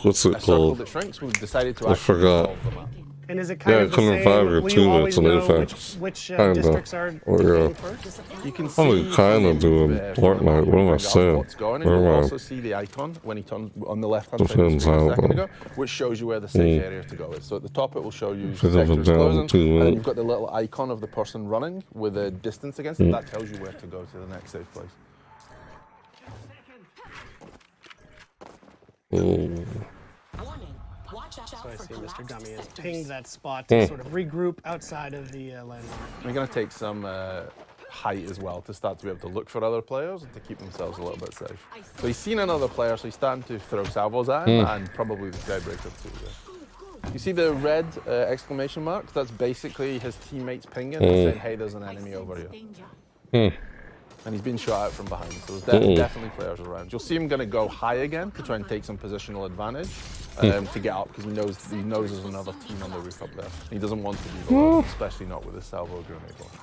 What's it a circle called? that shrinks, we've decided to I actually forgot. solve the map. And is it kind Yeah, of the couldn't same? revive your Will you always teammates in know Apex. which Kinda. districts are Or, defending first? You can Oh, we see kinda do in Fortnite. What am I saying? what's going, and Never you'll mind. also see the icon when he turns on the left hand side of the Depends screen a how, second though. ago, which shows you where the safe area to go is. So at the top it will show you Pick up and sectors down closing, too, and then right? you've got the little icon of the person running with a distance against it. That tells you where to go to the next safe place. So I see Mr. Gummy has pinged that spot to sort of regroup outside of the landmark. They're going to take some height as well to start to be able to look for other players and to keep themselves a little bit safe. So he's seen another player, so he's starting to throw salvos at him, and probably the Skybreaker too. Yeah. You see the red exclamation mark? That's basically his teammates pinging and saying, hey, there's an enemy over here. And he's been shot out from behind, so there's definitely players around. You'll see him going to go high again to try and take some positional advantage to get up, because he knows there's another team on the roof up there. He doesn't want to be alone, especially not with a salvo grenade launcher.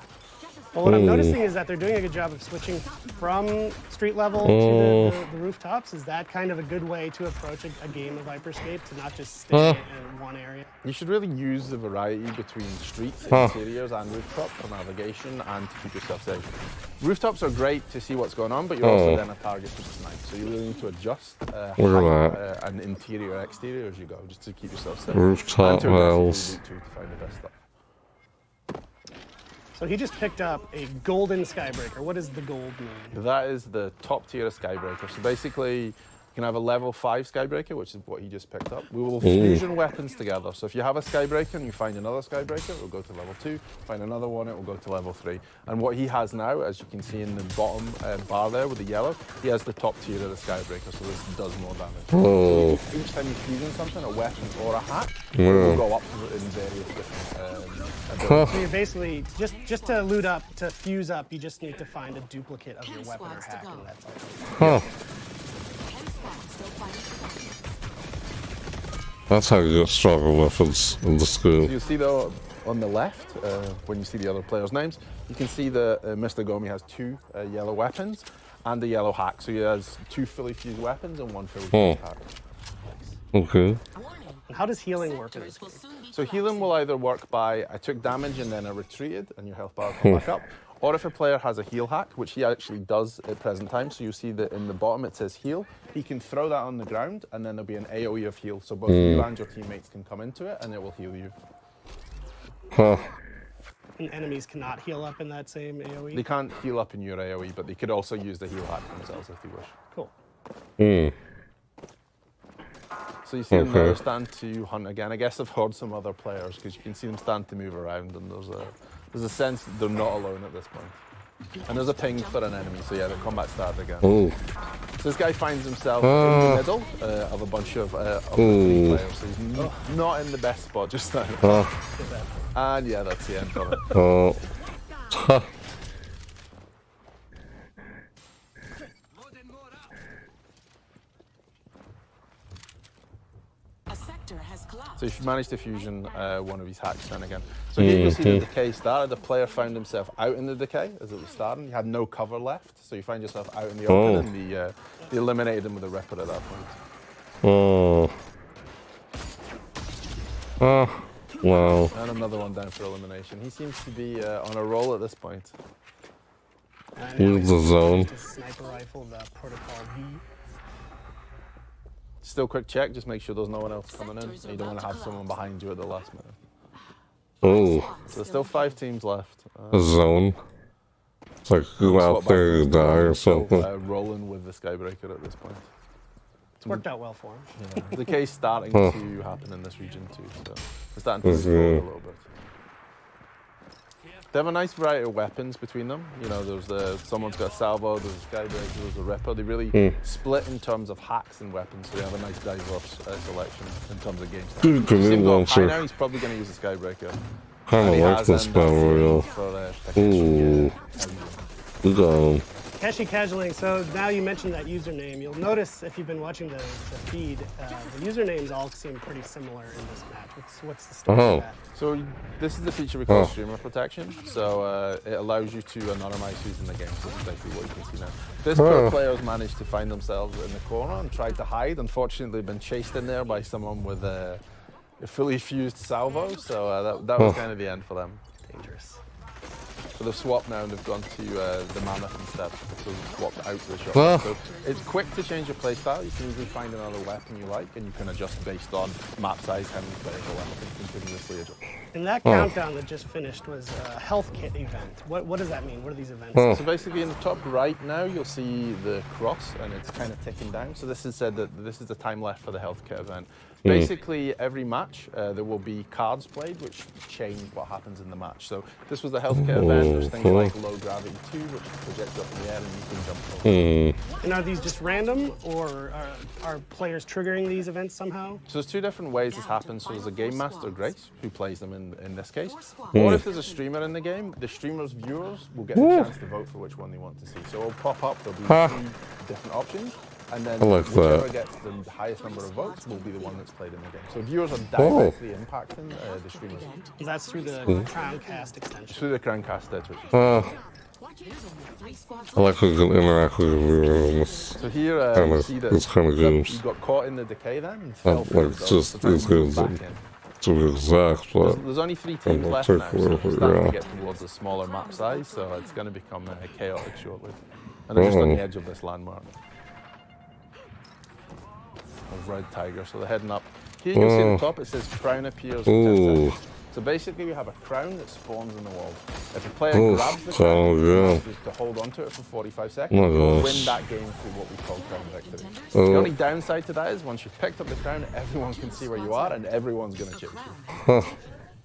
Well, what I'm noticing is that they're doing a good job of switching from street level to the rooftops. Is that kind of a good way to approach a game of Hyperscape, to not just stay in one area? You should really use the variety between streets, interiors, and rooftop for navigation and to keep yourself safe. Rooftops are great to see what's going on, but you're also then a target to snipe. So you really need to adjust height, and interior, exterior as you go, just to keep yourself safe. Rooftop wells. To find the best stuff. So he just picked up a golden Skybreaker. What does the gold mean? That is the top tier of Skybreaker. So basically, you can have a level 5 Skybreaker, which is what he just picked up. We will fusion weapons together. So if you have a Skybreaker and you find another Skybreaker, it will go to level 2. Find another one, it will go to level 3. And what he has now, as you can see in the bottom bar there with the yellow, he has the top tier of the Skybreaker, so this does more damage. Each time you fusion something, a weapon or a hack, it will go up in various different abilities. So you basically, just to loot up, to fuse up, you just need to find a duplicate of your weapon or hack, and that's all. That's how you get stronger weapons in the school. So you'll see though, on the left, when you see the other players' names, you can see that Mr. Gomi has 2 yellow weapons and a yellow hack. So he has 2 fully fused weapons and 1 fully fused hack. Okay. And how does healing work in this game? So healing will either work by, I took damage and then I retreated and your health bar will come back up. Or if a player has a heal hack, which he actually does at present time, so you see that in the bottom it says heal, he can throw that on the ground and then there'll be an AoE of heal, so both you and your teammates can come into it and it will heal you. And enemies cannot heal up in that same AoE? They can't heal up in your AoE, but they could also use the heal hack themselves if they wish. Cool. So you see them there stand to hunt again. I guess I've heard some other players because you can see them stand to move around, and there's a sense that they're not alone at this point. And there's a ping for an enemy, so yeah, the combat started again. So this guy finds himself in the middle of a bunch of the 3 players, so he's not in the best spot just now. And yeah, that's the end of it. So if you manage to fusion one of these hacks, then again. So here you see the decay started. The player found himself out in the decay as it was starting. He had no cover left, so you find yourself out in the open, and they eliminated him with a Ripper at that point. Oh. Oh. Wow. And another one down for elimination. He seems to be on a roll at this point. Use the zone. Sniper rifle, the Protocol V. Still quick check, just make sure there's no one else coming in. You don't want to have someone behind you at the last minute. Oh. So there's still 5 teams left. A zone. It's like go out there and die or something. Rolling with the Skybreaker at this point. It's worked out well for him. Yeah. The case starting to happen in this region too, so we're starting to explore a little bit. They have a nice variety of weapons between them. You know, there's someone's got a salvo, there's a Skybreaker, there's a Ripper. They really split in terms of hacks and weapons, so they have a nice diverse selection in terms of game style. Grenade launcher. Now he's probably going to use a Skybreaker. Kind of like this battle royale. Ooh. We got him. Takeshi Casualing, so now you mentioned that username. You'll notice if you've been watching the feed, the usernames all seem pretty similar in this match. What's the story of that? So this is the feature we call streamer protection. So it allows you to anonymize who's in the game. So this is basically what you can see now. This pro player's managed to find themselves in the corner and tried to hide. Unfortunately, been chased in there by someone with a fully fused salvo. So that was kind of the end for them. Dangerous. So they've swapped now and they've gone to the Mammoth instead. So they've swapped out to the shotgun. So it's quick to change your playstyle. You can easily find another weapon you like and you can adjust based on map size, how many players are left, and continuously adjust. And that countdown that just finished was a health kit event. What does that mean? What are these events? So basically in the top right now you'll see the cross and it's kind of ticking down. So this is said that this is the time left for the health kit event. Basically, every match there will be cards played which change what happens in the match. So this was the health kit event. There's things like low gravity 2, which projects up in the air and you can jump over. And are these just random, or are players triggering these events somehow? So there's 2 different ways this happens. So there's a game master, Grace, who plays them in this case. Or if there's a streamer in the game, the streamer's viewers will get the chance to vote for which one they want to see. So it'll pop up, there'll be 3 different options. And then whichever gets the highest number of votes will be the one that's played in the game. So viewers are directly impacting the streamers. That's through the Crowncast extension. It's through the Crowncast Twitch. I like how you can interact with viewers. So here you see that you got caught in the decay then and fell through those. To be exact, but there's only 3 teams left now, so it's starting to get towards a smaller map size, so it's going to become chaotic shortly. And they're just on the edge of this landmark. Of Red Tiger, so they're heading up. Here you'll see at the top it says crown appears in 10 seconds. So basically we have a crown that spawns in the wall. If a player grabs the crown, just to hold onto it for 45 seconds, win that game through what we call crown victory. The only downside to that is once you've picked up the crown, everyone can see where you are and everyone's going to chase you.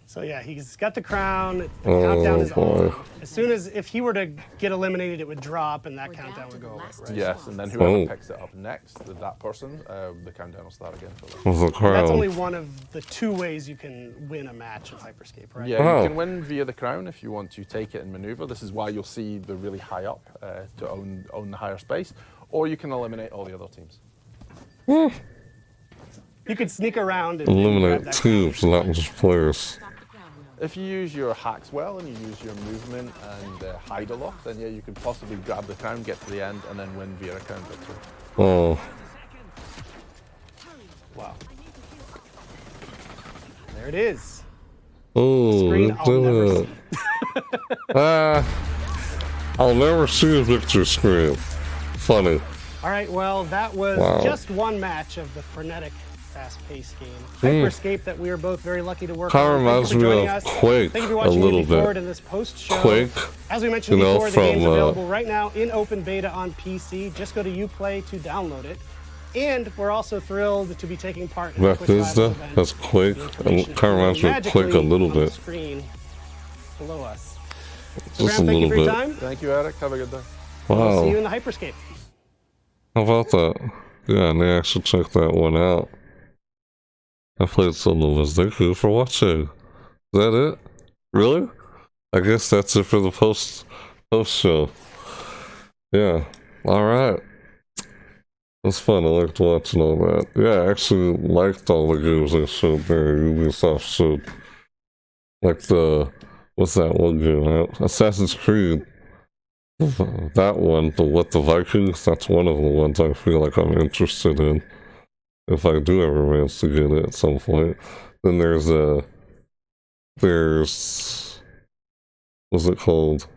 So yeah, he's got the crown, the countdown is on. As soon as, if he were to get eliminated, it would drop and that countdown would go away, right? Yes, and then whoever picks it up next, with that person, the countdown will start again for them. That's only one of the 2 ways you can win a match of Hyperscape, right? Yeah, you can win via the crown if you want to take it and maneuver. This is why you'll see the really high up to own the higher space, or you can eliminate all the other teams. You could sneak around and eliminate teams, not just players. If you use your hacks well and you use your movement and hide a lot, then yeah, you could possibly grab the crown, get to the end, and then win via a crown victory. Wow. There it is. Screen I'll never see. I'll never see a victory screen. Funny. All right, well, that was just one match of the frenetic, fast-paced game. Hyperscape that we are both very lucky to work on. Reminds me of Quake Thank you for watching a little forward bit. In this post-show. Quake, as we mentioned before, the game's available right now in open beta on PC. Just go to Uplay to download it. And we're also thrilled to be taking part in the Bethesda has Quake. Kind of reminds me of Quake a little bit. Screen below us. So just Graham, thank you for your bit. time. Thank you, Eric. Have a good day. Wow. We'll see you in the Hyperscape. How about that? Yeah, and I should check that one out. I played some of this. Thank you for watching. Is that it? Really? I guess that's it for the post show. Yeah. Alright. It's fun. I liked watching all that. Yeah, I actually liked all the games they showed there. Ubisoft showed, like what's that one game? Assassin's Creed. That one, the Vikings, that's one of the ones I feel like I'm interested in. If I do ever manage to get it at some point. Then there's what's it called?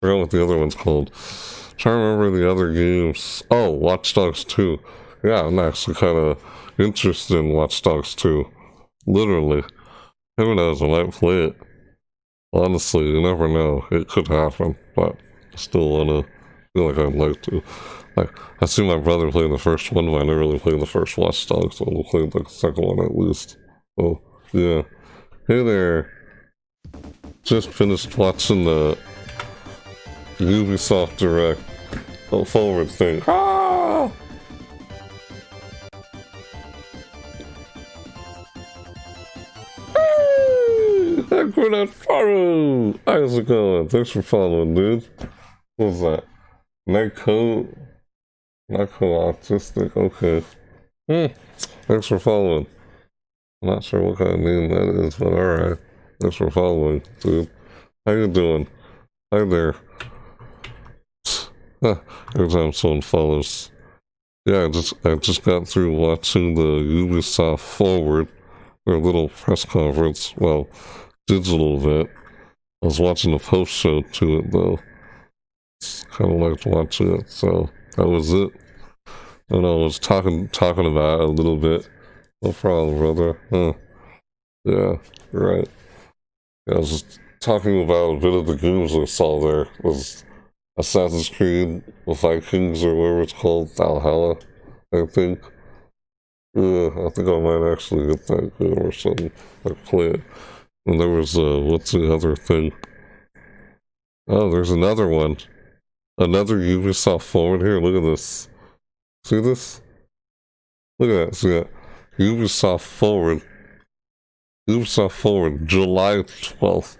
I forgot what the other one's called. I'm trying to remember the other games. Oh, Watch Dogs 2. Yeah, I'm actually kind of interested in Watch Dogs 2. Literally. Who knows, I might play it. Honestly, you never know. It could happen, but I still wanna feel like I'd like to. Like, I see my brother play the first one, but I never really played the first Watch Dogs, so we'll play the second one at least. Oh, yeah. Hey there. Just finished watching the Ubisoft Direct. Oh, forward thing. Ah! Hey! Faru! How's it going? Thanks for following, dude. What was that? Nico Autistic? Okay. Thanks for following. I'm not sure what kind of name that is, but alright. Thanks for following, dude. How you doing? Hi there. Every time someone follows. Yeah, I just got through watching the Ubisoft Forward, their little press conference, well, digital event. I was watching the post show to it though. Kind of liked watching it, so that was it. And I was talking about it a little bit. No problem, brother. Yeah, right. Yeah, I was just talking about a bit of the games I saw there. It was Assassin's Creed, the Vikings, or whatever it's called, Valhalla, I think. Yeah, I think I might actually get that game or something, like play it. And there was, what's the other thing? Oh, there's another one. Another Ubisoft Forward here, look at this. See this? Look at that, see that? Ubisoft Forward, July 12th.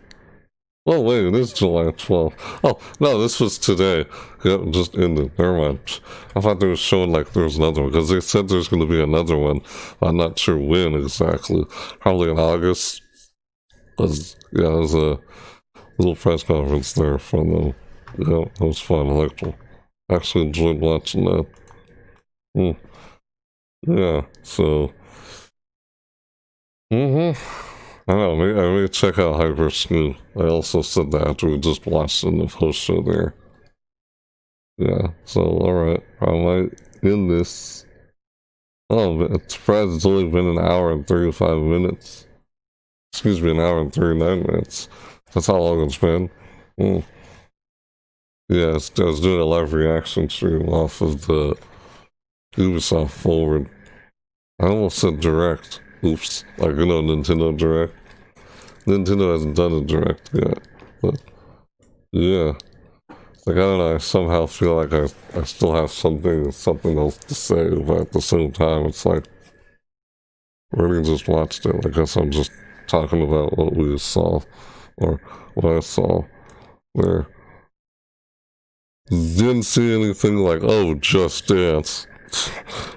Oh wait, it is July 12th. Oh, no, this was today. Yep, just ended. Never mind. I thought they were showing like there was another one, because they said there's going to be another one. I'm not sure when exactly. Probably in August. Because, yeah, there's a little press conference there from them. Yeah, it was fun. I liked it. Actually enjoyed watching that. Yeah, so... I don't know, I may check out Hyperscoop. I also said that after we just watched in the post show there. Yeah, so alright. I might end this. Oh, it's surprised it's only been an hour and 35 minutes. Excuse me, an hour and 39 minutes. That's how long it's been. Yeah, I was doing a live reaction stream off of the Ubisoft Forward. I almost said Direct. Oops. Like, you know, Nintendo Direct. Nintendo hasn't done a Direct yet. But, yeah. Like, I don't know, I somehow feel like I still have something else to say, but at the same time, it's like, really just watched it. I guess I'm just talking about what we saw, or what I saw there. Didn't see anything like, oh, Just Dance.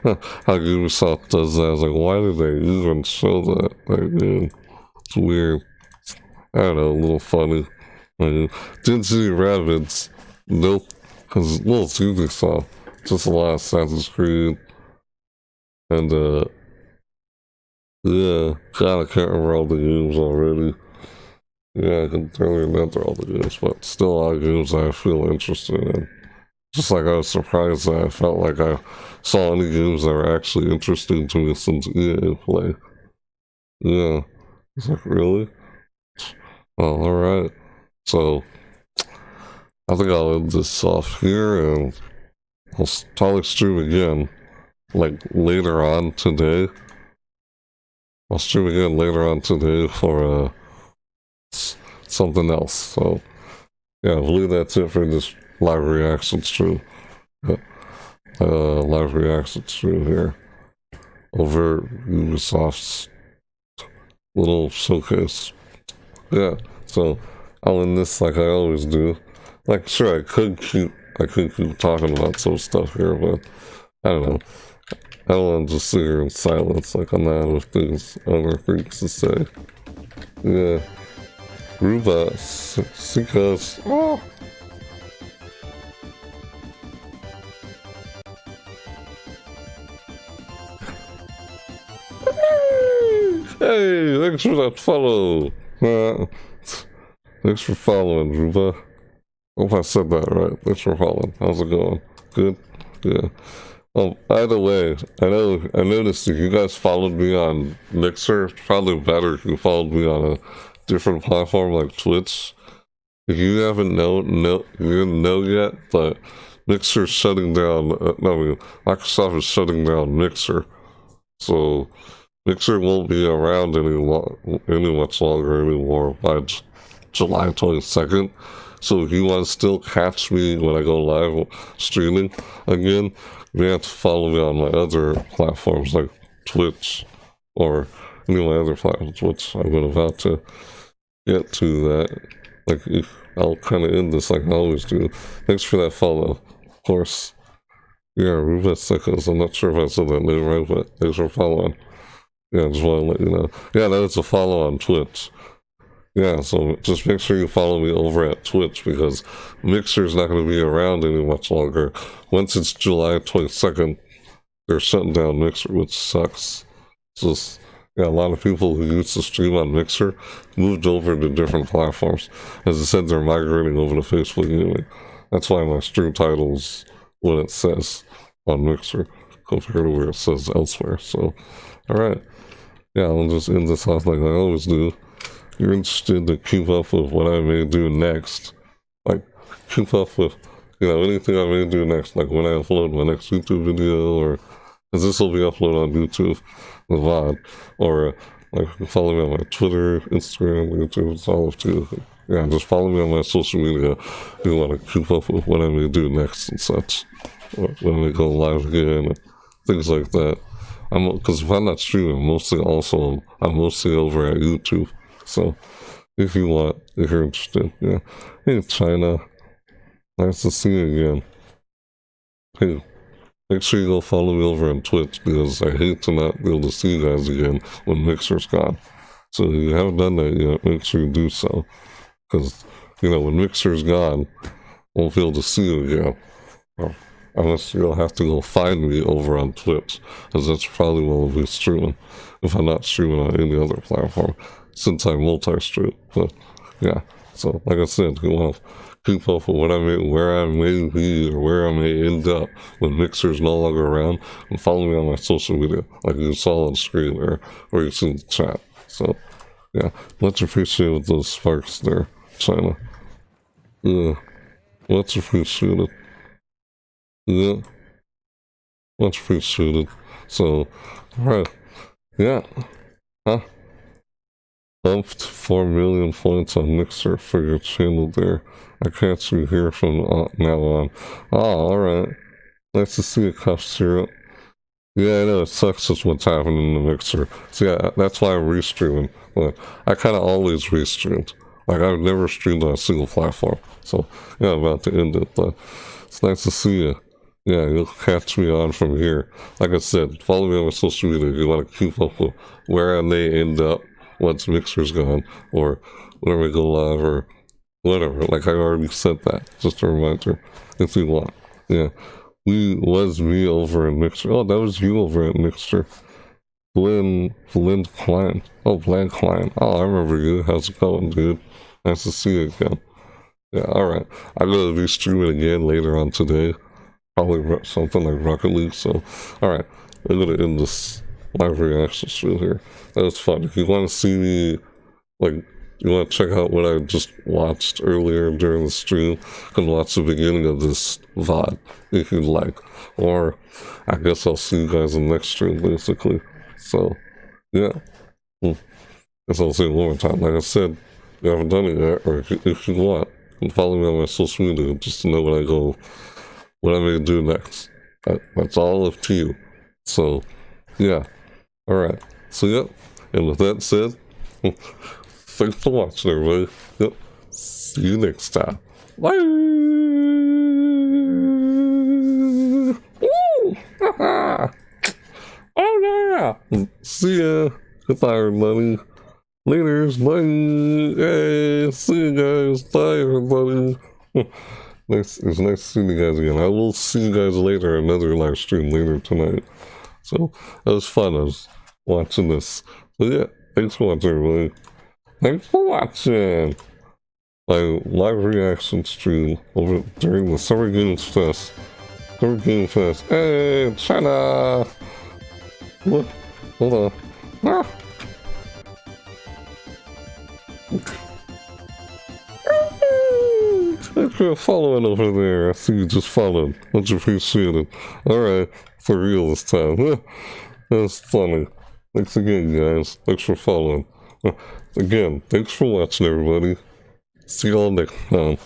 How Ubisoft does that. I was like, why did they even show that? Like, it's weird. I don't know, a little funny. Didn't see Rabbids. Nope. Because, well, it's Ubisoft. Just a lot of Assassin's Creed. And, yeah. God, I can't remember all the games already. Yeah, I can barely remember all the games, but still a lot of games I feel interested in. Just like I was surprised that I felt like I saw any games that were actually interesting to me since EA Play. Yeah. It's like, really? Well, alright. So, I think I'll end this off here, and I'll probably stream again, like, later on today. I'll stream again later on today for, something else. So, yeah, I believe that's it for this live reaction stream. Live reaction stream here over Ubisoft's little showcase. Yeah, so I'll end this like I always do. Like, sure, I could keep talking about some stuff here, but I don't know. I don't want to just sit here in silence like I'm out of things, other things to say. Yeah. Ruba, because... Oh. Hey, thanks for that follow. Thanks for following, Ruba. Hope I said that right. Thanks for following. How's it going? Good? Yeah. Oh, by the way, I noticed if you guys followed me on Mixer, it's probably better if you followed me on a different platform like Twitch. If you haven't you didn't know yet, but Mixer's shutting down, Microsoft is shutting down Mixer. So, Mixer won't be around any much longer anymore by July 22nd. So if you want to still catch me when I go live streaming again, you have to follow me on my other platforms like Twitch or any of my other platforms, which I'm about to get to that. Like, I'll kind of end this like I always do. Thanks for that follow, of course. Yeah, Ruben Sickles. I'm not sure if I said that name right, but thanks for following. Yeah, just want to let you know. Yeah, that is a follow on Twitch. Yeah, so just make sure you follow me over at Twitch because Mixer's not going to be around any much longer. Once it's July 22nd, they're shutting down Mixer, which sucks. Just, yeah, a lot of people who used to stream on Mixer moved over to different platforms. As I said, they're migrating over to Facebook Gaming. That's why my stream title's what it says on Mixer compared to where it says elsewhere. So, alright. Yeah, I'll just end this off like I always do. You're interested to keep up with what I may do next. Like, keep up with, anything I may do next. Like when I upload my next YouTube video, or, because this will be uploaded on YouTube, the VOD. Or, like, follow me on my Twitter, Instagram, YouTube, it's all up to you. Yeah, just follow me on my social media if you want to keep up with what I may do next and such. Or when we go live again, and things like that. Because if I'm not streaming, I'm mostly over at YouTube. So, if you're interested, yeah. Hey, China. Nice to see you again. Hey, make sure you go follow me over on Twitch because I hate to not be able to see you guys again when Mixer's gone. So, if you haven't done that yet, make sure you do so. Because, when Mixer's gone, I won't be able to see you again. Well, unless you'll have to go find me over on Twitch, because that's probably where I'll be streaming, if I'm not streaming on any other platform, since I multi-stream. But, yeah, so, like I said, you want to keep up with where I may be, or where I may end up when Mixer's no longer around, and follow me on my social media, like you saw on screen, or you see in the chat. So, yeah, much appreciated those sparks there, China. Yeah, much appreciated. Yeah, much appreciated. So, alright, yeah, huh? Bumped 4 million points on Mixer for your channel there. I can't see here from now on. Oh, alright. Nice to see you, Cuff Syrup. Yeah, I know, it sucks just what's happening in the Mixer. So yeah, that's why I'm restreaming. But I kind of always restreamed. Like, I've never streamed on a single platform. So, yeah, I'm about to end it, but it's nice to see you. Yeah, you'll catch me on from here. Like I said, follow me on my social media if you want to keep up with where I may end up once Mixer's gone, or whenever we go live, or whatever. Like I already said that. Just a reminder, if you want. Yeah. Was me over in Mixer. Oh, that was you over at Mixer. Blend Klein. Oh, Blend Klein. Oh, I remember you. How's it going, dude? Nice to see you again. Yeah, alright. I'm going to be streaming again later on today. Probably something like Rocket League, so... Alright, I'm going to end this live reaction stream here. That was fun. If you want to see me, like, you want to check out what I just watched earlier during the stream, you can watch the beginning of this VOD, if you'd like. Or, I guess I'll see you guys in the next stream, basically. So, yeah. Guess I'll say it one more time. Like I said, if you haven't done it yet, or if you want, you can follow me on my social media just to know what I may do next. That's all up to you. So, yeah. Alright. So, yeah. And with that said, thanks for watching, everybody. Yep. See you next time. Bye! Oh yeah! See ya! Goodbye, everybody. Laters, bye! Hey, see you guys. Bye, everybody. It's nice seeing you guys again. I will see you guys later, another live stream later tonight. So, that was fun. I was watching this. So yeah, thanks for watching, everybody. Thanks for watching my live reaction stream over during the Summer Games Fest. Summer Game Fest. Hey, China! What? Hold on. Ah! Thanks for following over there. I see you just followed. Much appreciated. Alright, for real this time. That's funny. Thanks again, guys. Thanks for following. Again, thanks for watching, everybody. See y'all next time.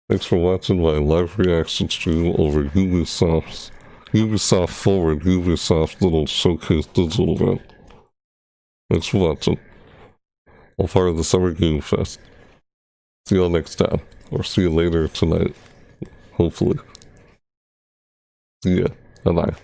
Thanks for watching my live reaction stream over Ubisoft Forward, Ubisoft little showcase digital event. Thanks for watching. All part of the Summer Game Fest. See y'all next time. Or see you later tonight. Hopefully. See ya. Bye-bye.